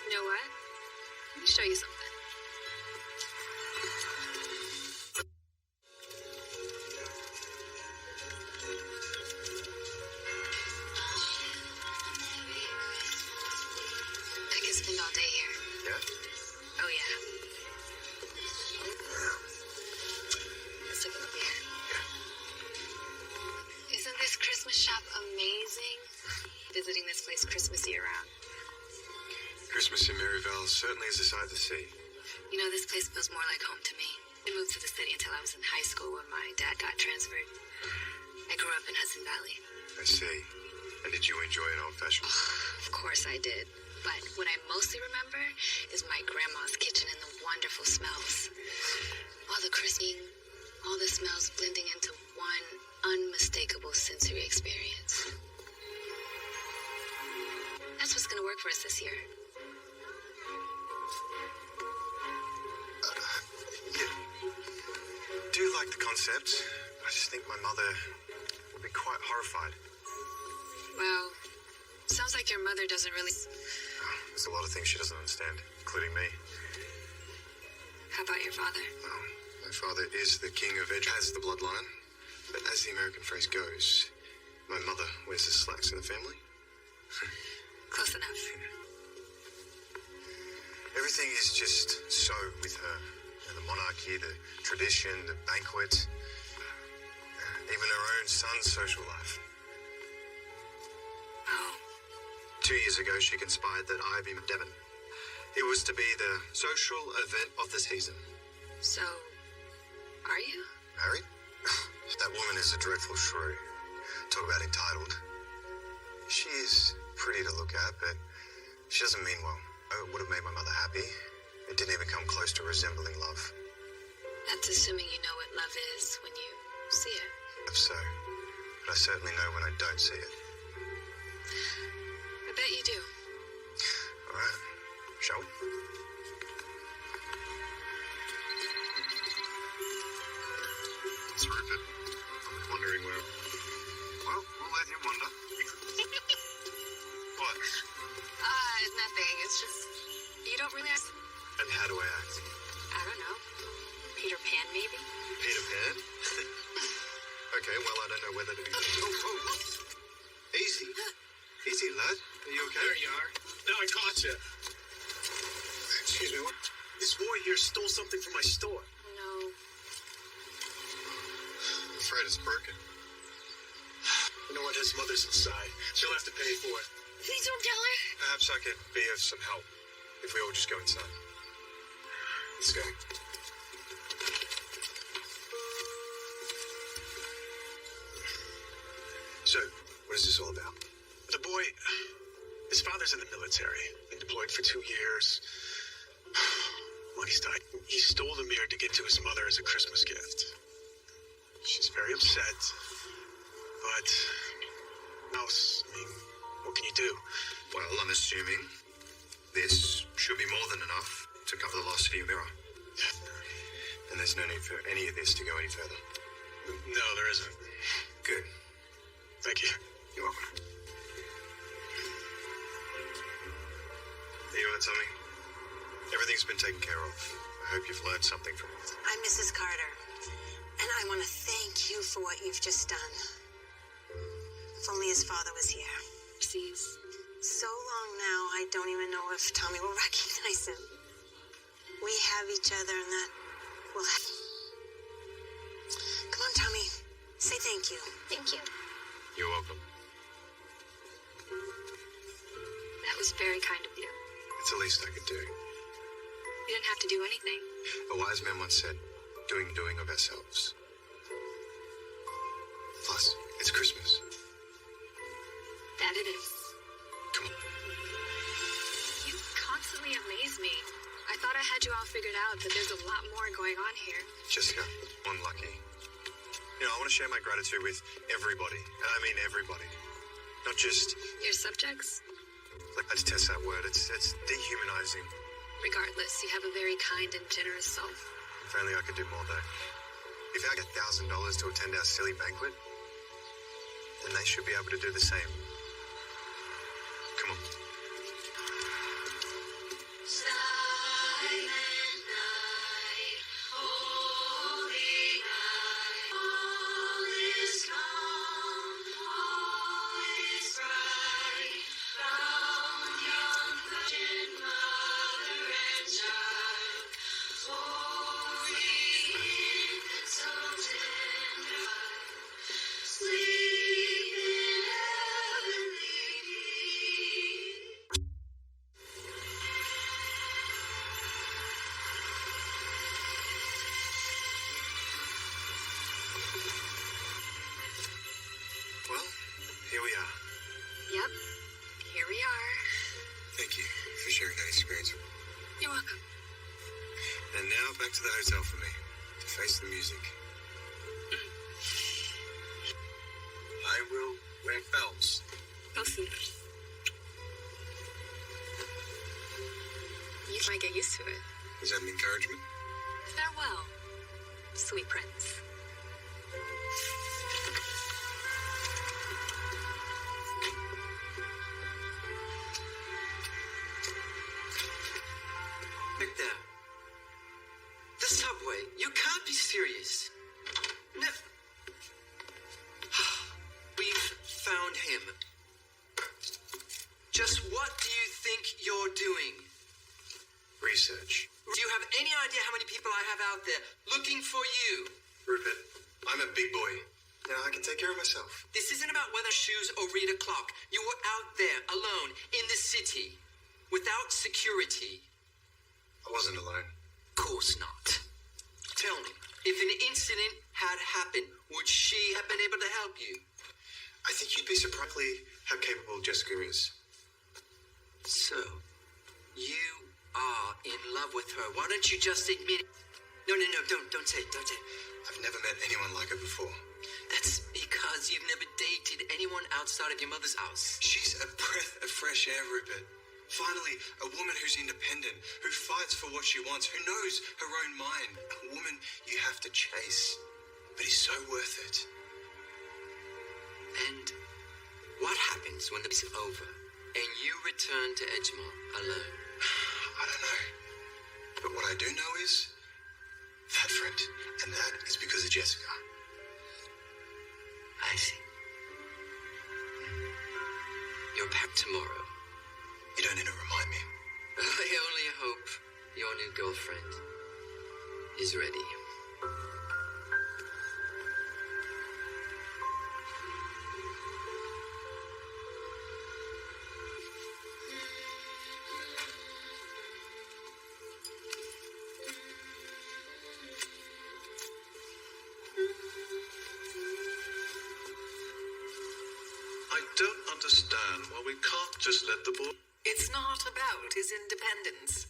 You know what? Let me show you something. spend all day here. Yeah? Oh, yeah. Let's look at the beer. Isn't this Christmas shop amazing? Visiting this place Christmas year-round. Christmas in Maryvale certainly is a sight to see. You know, this place feels more like home to me. I moved to the city until I was in high school when my dad got transferred. I grew up in Hudson Valley. I see. And did you enjoy an old-fashioned? Of course I did. But what I mostly remember is my grandma's kitchen and the wonderful smells. All the crisping, all the smells blending into one unmistakable sensory experience. That's what's going to work for us this year. I do like the concept. I just think my mother will be quite horrified. Well, sounds like your mother doesn't really... There's a lot of things she doesn't understand, including me. How about your father? Well, my father is the king of edge, has the bloodline. But as the American phrase goes, my mother wears the slacks in the family. Close enough. Everything is just so with her. The monarchy, the tradition, the banquet, even her own son's social life. Oh. 2 years ago, she conspired that I be Devon. It was to be the social event of the season. So, are you? Married? That woman is a dreadful shrew. Talk about entitled. She is pretty to look at, but she doesn't mean well. It would have made my mother happy. It didn't even come close to resembling love. That's assuming you know what love is when you see it. If so, but I certainly know when I don't see it. I bet you do. All right, shall we? It's Rupert. I'm wondering where... Well, we'll let him wonder. What? Nothing. It's just, you don't really ask. And how do I act? I don't know. Peter Pan, maybe? Peter Pan? Okay, well, I don't know whether to be... Oh. Easy. Easy, lad. Are you okay? There you are. Now I caught you. Excuse me, what? This boy here stole something from my store. No. I'm afraid it's broken. You know what? His mother's inside. She'll have to pay for it. Please don't tell her. Perhaps I could be of some help if we all just go inside. Let's go. So, what is this all about? The boy, his father's in the military. Been deployed for 2 years. Money's tight. He stole the mirror to give to his mother as a Christmas gift. She's very upset. But, else, I mean, what can you do? Well, I'm assuming this should be more than enough to cover the loss of your mirror. And there's no need for any of this to go any further. No, there isn't. Good. Thank you. You're welcome. There you are, Tommy. Everything's been taken care of. I hope you've learned something from it. I'm Mrs. Carter, and I want to thank you for what you've just done. If only his father was here. Sees. So long now, I don't even know if Tommy will recognize him. We have each other, and that will have... Come on, Tommy. Say thank you. Thank you. You're welcome. That was very kind of you. It's the least I could do. You didn't have to do anything. A wise man once said, doing of ourselves. Plus, it's Christmas. That it is. Come on. You constantly amaze me. I thought I had you all figured out, but there's a lot more going on here. Jessica, unlucky. You know, I want to share my gratitude with everybody. And I mean everybody. Not just... Your subjects? I detest that word. It's dehumanizing. Regardless, you have a very kind and generous soul. If only I could do more, though. If I get $1,000 to attend our silly banquet, then they should be able to do the same. Come on. All is bright, round young Virgin Mother. back to the hotel for me to face the music. I will ring bells. Listen. You might get used to it. Is that an encouragement? Farewell, sweet prince. Back there. The subway. You can't be serious. No. We've found him. Just what do you think you're doing? Research. Do you have any idea how many people I have out there looking for you? Rupert, I'm a big boy. Now I can take care of myself. This isn't about weather shoes or read a clock. You were out there alone in the city without security. I wasn't alone. Of course not. Tell me, if an incident had happened, would she have been able to help you? I think you'd be surprised how capable Jessica is. So, you are in love with her. Why don't you just admit it? No, don't say it. I've never met anyone like her before. That's because you've never dated anyone outside of your mother's house. She's a breath of fresh air, Rupert. Finally, a woman who's independent, who fights for what she wants, who knows her own mind. A woman you have to chase, but is so worth it. And what happens when the is over and you return to Edgemont alone? I don't know. But what I do know is that friend, and that is because of Jessica. I see. You're back tomorrow. You don't need to remind me. I only hope your new girlfriend is ready. I don't understand why we can't just let the boy... It's not about his independence.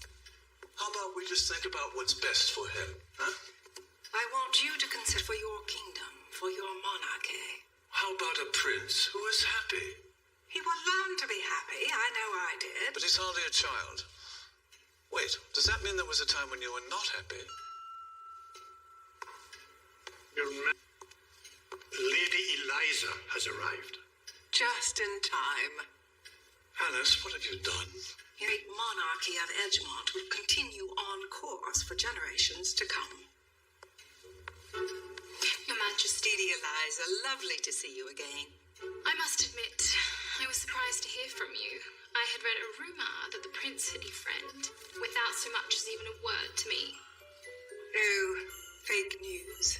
How about we just think about what's best for him, huh? I want you to consider for your kingdom, for your monarchy. How about a prince who is happy? He will learn to be happy. I know I did. But he's hardly a child. Wait, does that mean there was a time when you were not happy? Lady Eliza has arrived. Just in time. Alice, what have you done? The great monarchy of Edgemont will continue on course for generations to come. Your Majesty. Lady Eliza, lovely to see you again. I must admit, I was surprised to hear from you. I had read a rumor that the prince had befriended, without so much as even a word to me. Oh, fake news.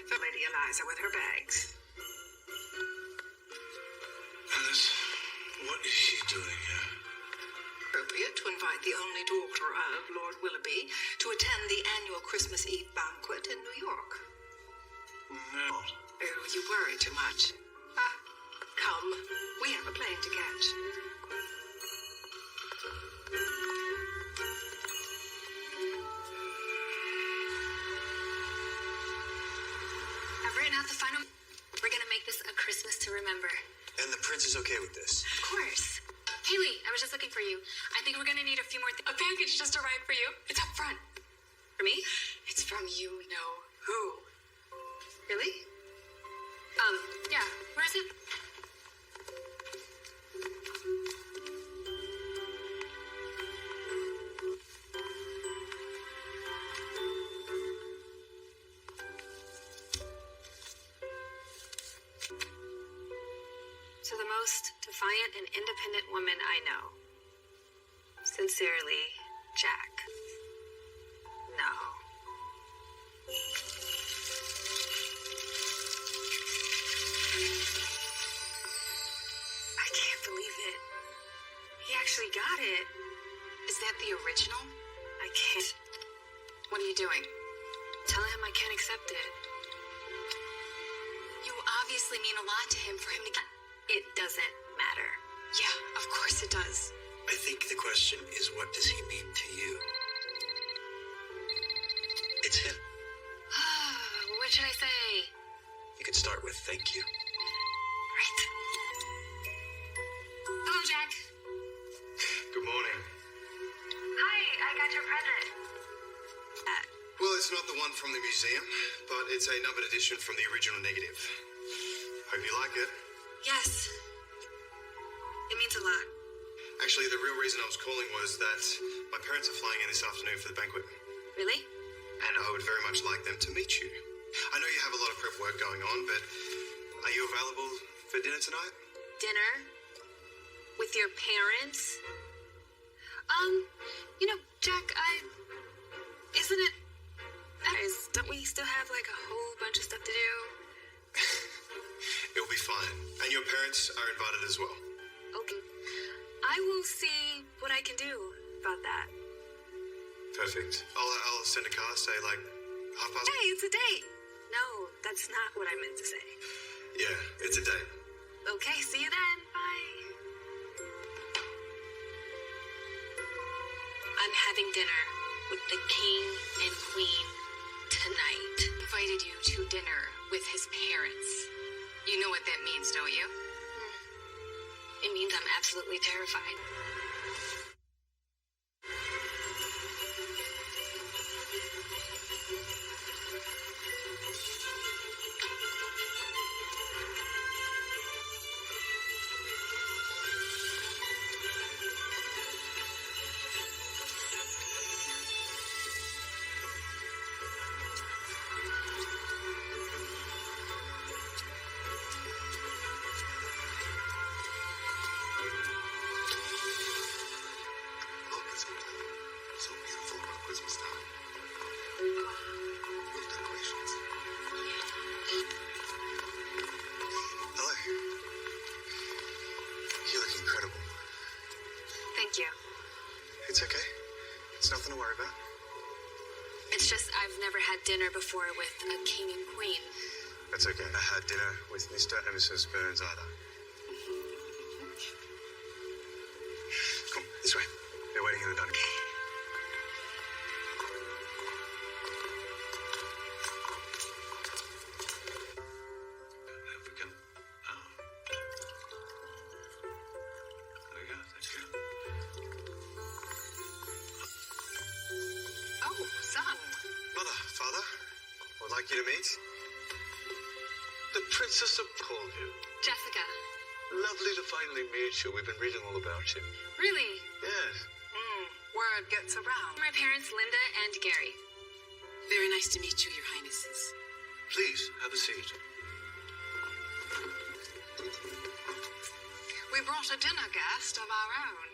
For Lady Eliza with her bags. Alice, what is she doing here? Appropriate to invite the only daughter of Lord Willoughby to attend the annual Christmas Eve banquet in New York. No. Oh, you worry too much. Come, we have a plane to catch. I've written out the final... We're gonna make this a Christmas to remember. And the prince is okay with this? Of course. Haley, I was just looking for you. I think we're gonna need a few more A package just arrived for you. It's up front. For me? It's from you know who. Really? Yeah. Where is it? To the most defiant and independent woman I know. Sincerely, Jack. No. I can't believe it. He actually got it. Is that the original? I can't. What are you doing? Telling him I can't accept it. You obviously mean a lot to him for him to get. It doesn't matter. Yeah, of course it does. I think the question is, what does he mean to you? a thank you. Right. Hello, Jack. Good morning. Hi, I got your present. Well, it's not the one from the museum, but it's a numbered edition from the original negative. Hope you like it. Yes. It means a lot. Actually, the real reason I was calling was that my parents are flying in this afternoon for the banquet. Really? And I would very much like them to meet you. I know you have a lot of prep work going on, but are you available for dinner tonight? Dinner? With your parents? Jack, isn't it... Guys, don't we still have, like, a whole bunch of stuff to do? It'll be fine. And your parents are invited as well. Okay. I will see what I can do about that. Perfect. I'll send a car, say, like, 1:30. Hey, it's a date! No, that's not what I meant to say. Yeah, it's a date. Okay, see you then. Bye. I'm having dinner with the king and queen tonight. Invited you to dinner with his parents. You know what that means, don't you? It means I'm absolutely terrified. So beautiful around Christmas time. Those decorations. Hello. You look incredible. Thank you. It's okay. It's nothing to worry about. It's just I've never had dinner before with a king and queen. That's okay. I had dinner with Mr. and Mrs. Burns either. Come, this way. They're waiting in the dining room. Oh, son. Mother, father, I would like you to meet The Princess of called you. Jessica. Lovely to finally meet you. We've been reading all about you. Really? Yes. Word gets around. My parents, Linda and Gary. Very nice to meet you, Your Highnesses. Please, have a seat. We brought a dinner guest of our own.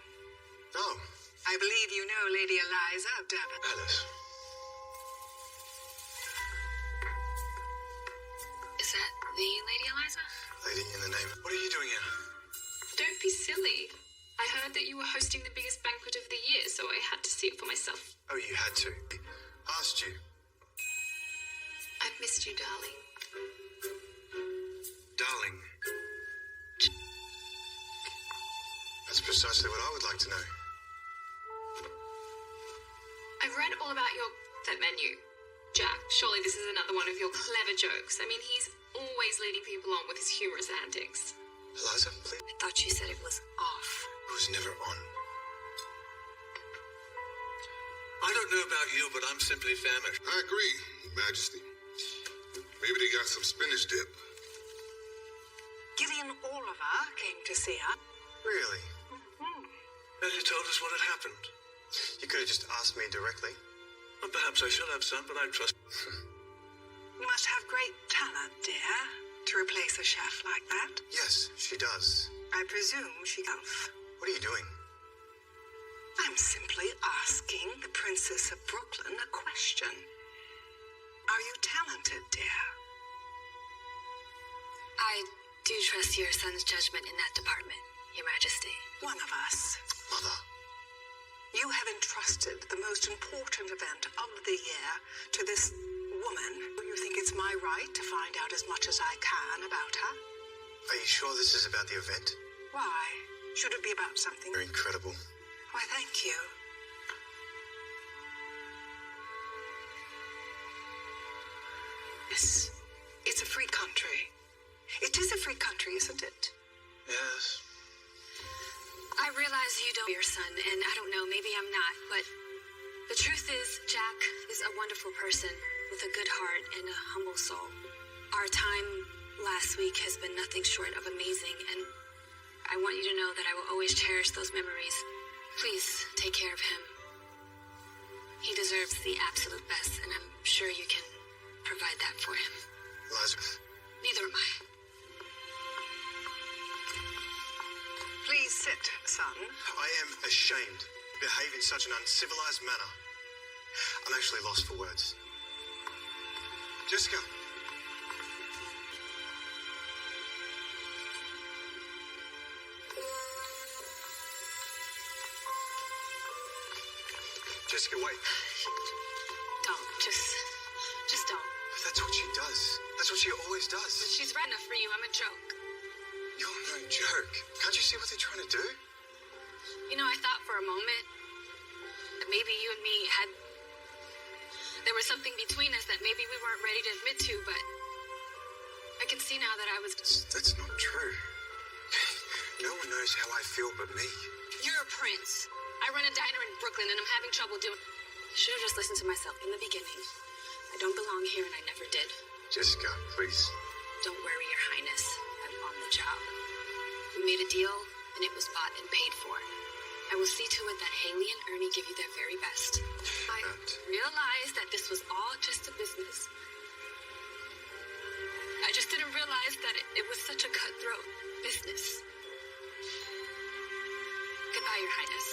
Oh, I believe you know Lady Eliza of Devon. Alice. Is that the Lady Eliza? lady in the name. What are you doing here? Don't be silly. I heard that you were hosting the biggest banquet of the year, so I had to see it for myself. Oh, you had to. Asked you. I've missed you, darling. Darling. That's precisely what I would like to know. I've read all about that menu. Jack, surely this is another one of your clever jokes. I mean, he's always leading people on with his humorous antics. Eliza, please. I thought you said it was off. It was never on. I don't know about you, but I'm simply famished. I agree, Majesty. Maybe they got some spinach dip. Gideon Oliver came to see her. Really? And he told us what had happened. You could have just asked me directly. Well, perhaps I should have, son, but I trust... You must have great talent, dear, to replace a chef like that. Yes, she does. I presume she does. What are you doing? I'm simply asking the Princess of Brooklyn a question. Are you talented, dear? I do trust your son's judgment in that department, Your Majesty. One of us. Mother. You have entrusted the most important event of the year to this woman. You think it's my right to find out as much as I can about her? Are you sure this is about the event? Why? Should it be about something? You're incredible. Why, thank you. Yes, it's a free country. It is a free country, isn't it? Yes. I realize you don't your son, and I don't know, maybe I'm not, but the truth is, Jack is a wonderful person with a good heart and a humble soul. Our time last week has been nothing short of amazing, and I want you to know that I will always cherish those memories. Please take care of him. He deserves the absolute best, and I'm sure you can provide that for him. Lazarus. Neither am I. Please sit, son. I am ashamed to behave in such an uncivilized manner. I'm actually lost for words. Jessica. Jessica, wait. Don't. Just don't. That's what she does. That's what she always does. But she's right enough for you. I'm a joke. You're no joke. Can't you see what they're trying to do? You know, I thought for a moment that maybe you and me had... There was something between us that maybe we weren't ready to admit to, but I can see now that I was... That's not true. No one knows how I feel but me. You're a prince. I run a diner in Brooklyn, and I'm having trouble doing... Should have just listened to myself in the beginning. I don't belong here, and I never did. Jessica, please. Don't worry, Your Highness. I'm on the job. We made a deal, and it was bought and paid for. I will see to it that Haley and Ernie give you their very best. I realized that this was all just a business. I just didn't realize that it was such a cutthroat business. Goodbye, Your Highness.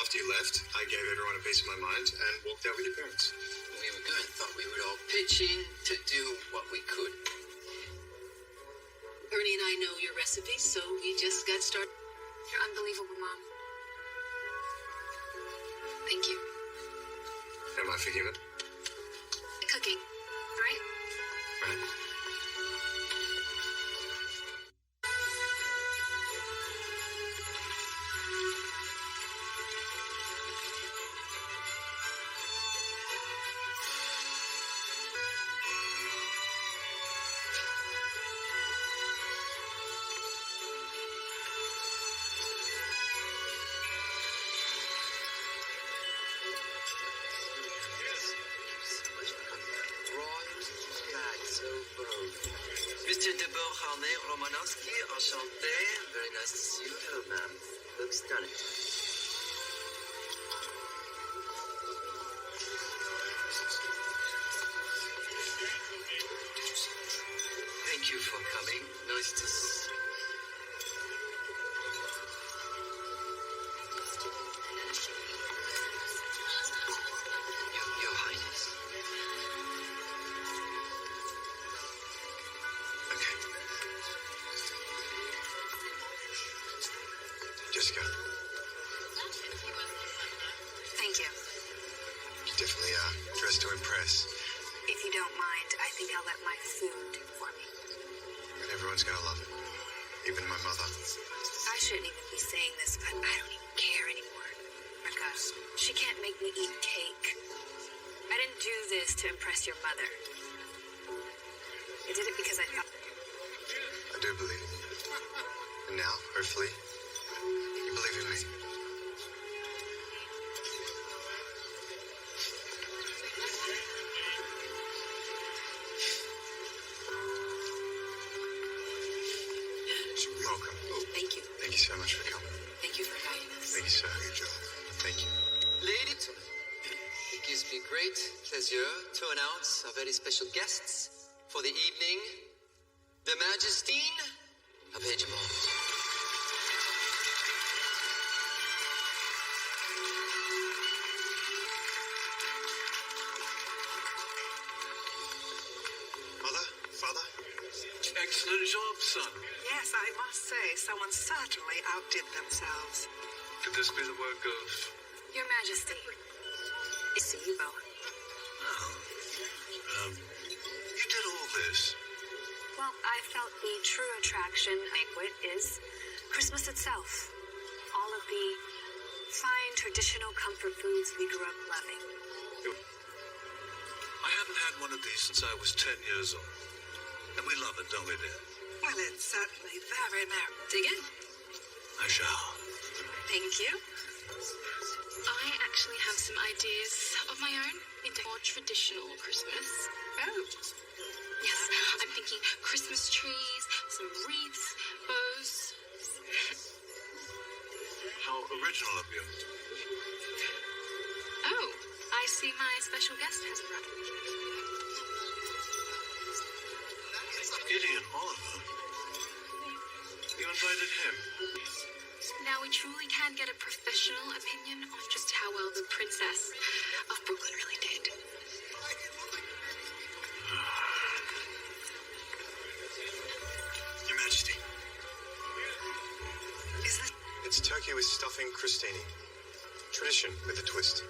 After you left, I gave everyone a piece of my mind and walked out with your parents. We were going, thought we would all pitch in to do what we could. Ernie and I know your recipe, so we just got started. You're unbelievable, Mom. Thank you. Am I forgiven? Cooking, right? Right. Mr. Debord Harney Romanowski, enchanté. Very nice to see you. Hello, ma'am. Looks stunning. Thank you for coming. Nice to see you. do this to impress your mother. I did it because I thought... I do believe in you. And now, hopefully, you believe in me. Welcome. Thank you. Thank you so much for coming. Thank you for inviting us. Thank you, sir. Good job. Thank you. Ladies, it gives me great pleasure to announce our very special guests for the evening, the Majestine of Edgemont. Mother? Father? Excellent job, son. Yes, I must say, someone certainly outdid themselves. Could this be the work of... Your Majesty. I see you both. You did all this? Well, I felt the true attraction banquet is Christmas itself. All of the fine traditional comfort foods we grew up loving. I haven't had one of these since I was 10 years old. And we love it, don't we, dear? Well, it's certainly very merry. Dig in. I shall. Thank you. I actually have some ideas of my own into more traditional Christmas. Oh. Yes, I'm thinking Christmas trees, some wreaths, bows. How original of you. Oh, I see my special guest has arrived. Gideon Oliver. You invited him? Now we truly can get a professional opinion on just how well the Princess of Brooklyn really did. Your Majesty. Is this... It's turkey with stuffing crostini. Tradition with a twist.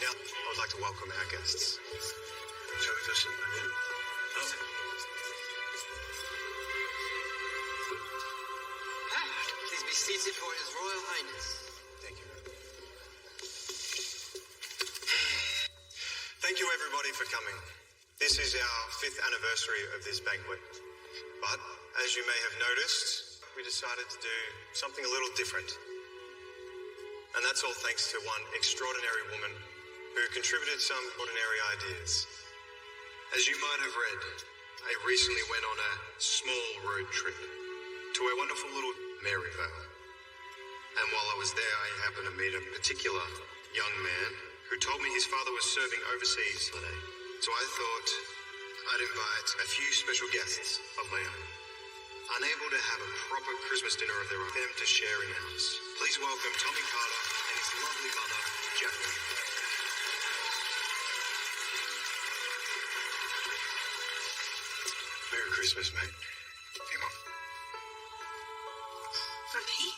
Now, I would like to welcome our guests. Shall we just sit back in? Oh. Please be seated for His Royal Highness. Thank you. Thank you, everybody, for coming. This is our 5th anniversary of this banquet. But, as you may have noticed, we decided to do something a little different. And that's all thanks to one extraordinary woman who contributed some ordinary ideas. As you might have read, I recently went on a small road trip to a wonderful little Maryvale. And while I was there, I happened to meet a particular young man who told me his father was serving overseas today. So I thought I'd invite a few special guests of my own, unable to have a proper Christmas dinner of their own, them to share in ours. Please welcome Tommy Carter and his lovely mother, Jacqueline. Merry Christmas, mate. Come on. For me?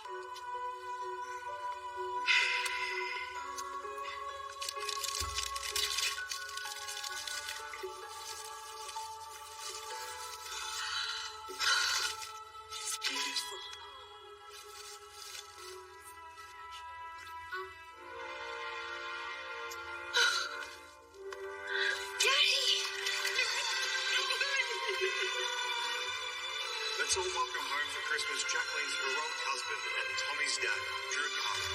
It's beautiful. Let's all welcome home for Christmas Jacqueline's heroic husband and Tommy's dad, Drew Carter.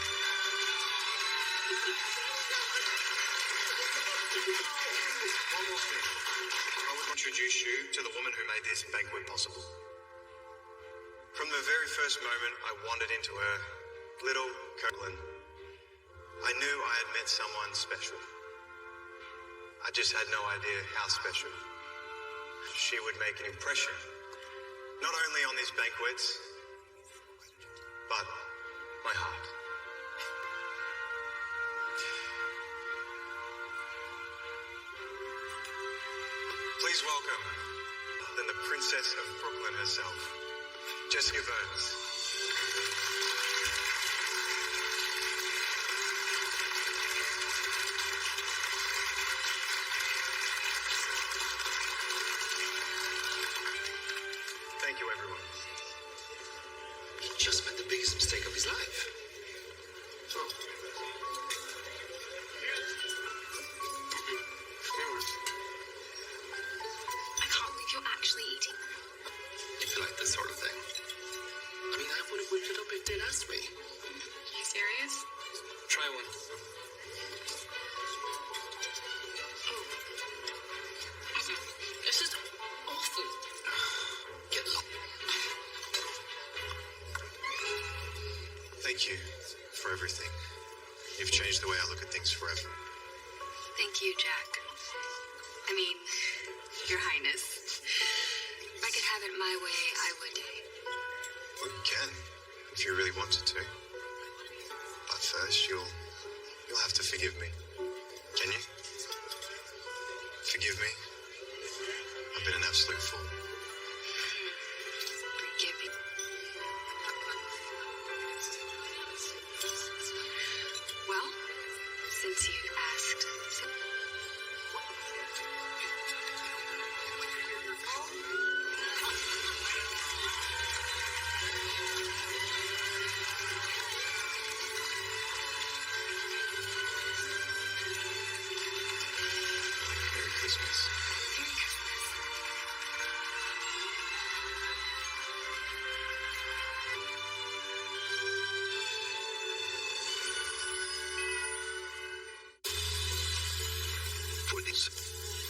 One more thing. I would introduce you to the woman who made this banquet possible. From the very first moment I wandered into her little Kirkland, I knew I had met someone special. I just had no idea how special. She would make an impression, not only on these banquets, but my heart. Please welcome the Princess of Brooklyn herself, Jessica Burns. Thank you, everyone. He just made the biggest mistake of his life. Oh. you, Jack. I mean, Your Highness. If I could have it my way, I would. Well, you can, if you really wanted to. But first, you'll have to forgive me. Can you? Forgive me. I've been an absolute fool. Forgive me. Well, since you've asked. Merry Christmas.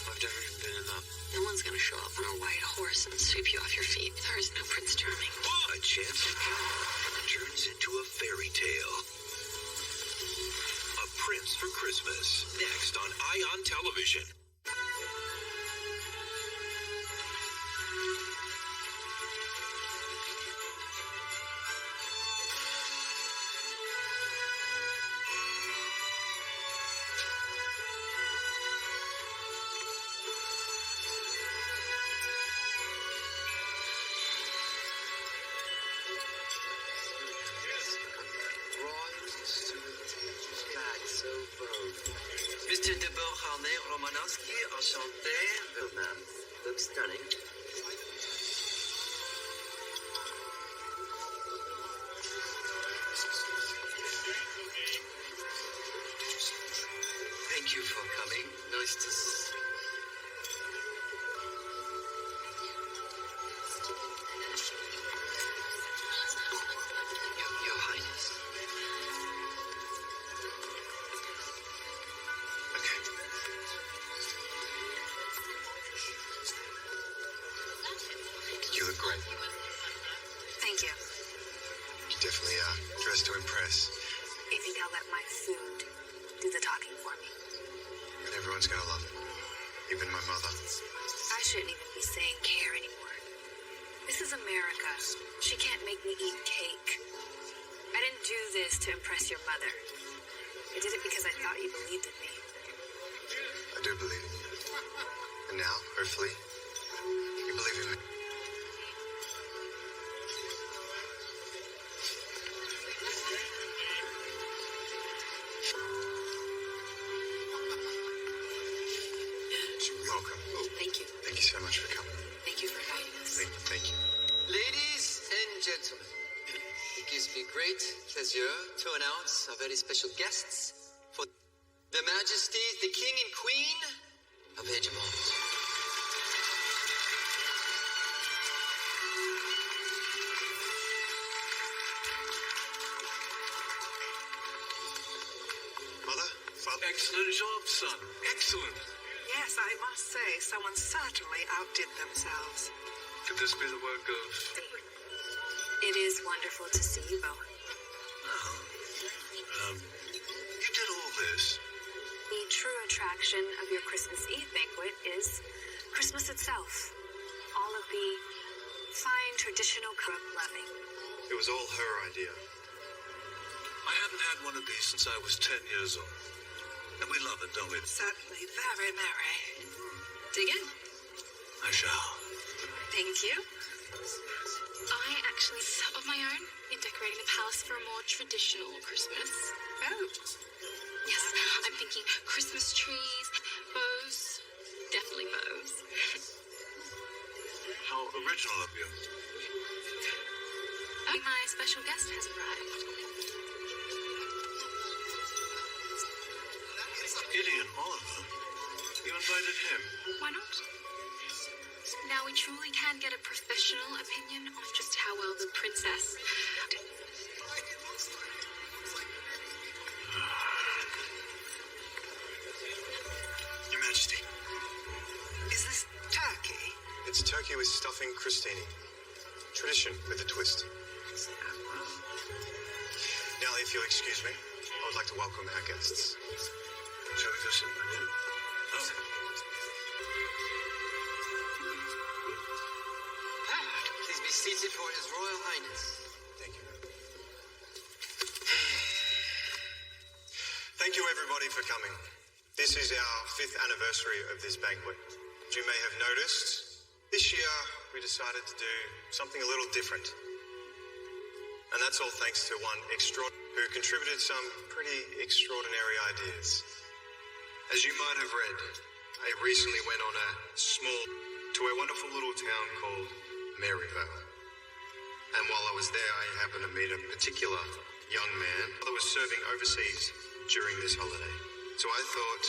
I've never even been in that. No one's gonna show up on a white horse and sweep you off your feet. There is no Prince Charming. A chance encounter turns into a fairy tale. A Prince for Christmas. Next on Ion Television. Mr. de Beauharnais Romanowski, enchanté. Oh, ma'am. Looks stunning. Thank you for coming. Nice to see. Your Highness. You look great. Thank you. You definitely dressed to impress. You think I'll let my food do the talking for me? And everyone's gonna love it. Even my mother. I shouldn't even be saying care anymore. This is America. She can't make me eat cake. I didn't do this to impress your mother. I did it because I thought you believed in me. I do believe in you. And now, hopefully, you believe in me. You're welcome. Thank you. Thank you so much for coming. Thank you for inviting us. Thank you. Ladies and gentlemen, it gives me great pleasure to announce our very special guests for the Majesties, the King and Queen of Edgemont. Mother? Father? Excellent job, son. Excellent. Yes, I must say, someone certainly outdid themselves. Could this be the work of... It is wonderful to see you both. You did all this? The true attraction of your Christmas Eve banquet is Christmas itself. All of the fine traditional loving. It was all her idea. I hadn't had one of these since I was 10 years old. And we love it, don't we? Certainly very merry. Dig in. I shall. Thank you. I actually of my own in decorating the palace for a more traditional Christmas. Oh. Yes, I'm thinking Christmas trees, bows, definitely bows. How original of you. My special guest has arrived. Gideon Oliver? You invited him? Why not? Now we truly can get a professional opinion on just how well the princess... Your Majesty. Is this turkey? It's turkey with stuffing crostini. Tradition with a twist. Now, if you'll excuse me, I would like to welcome our guests. Shall we go sit with you? kindness. Thank you. Thank you, everybody, for coming. This is our 5th anniversary of this banquet. As you may have noticed, this year we decided to do something a little different. And that's all thanks to one who contributed some pretty extraordinary ideas. As you might have read, I recently went on to a wonderful little town called Maryvale. And while I was there, I happened to meet a particular young man that was serving overseas during this holiday. So I thought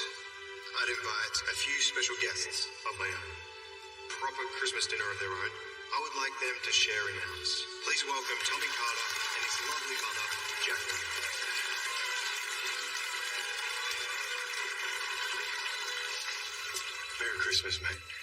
I'd invite a few special guests of my own. Proper Christmas dinner of their own. I would like them to share in ours. Please welcome Tommy Carter and his lovely mother, Jacqueline. Merry Christmas, mate.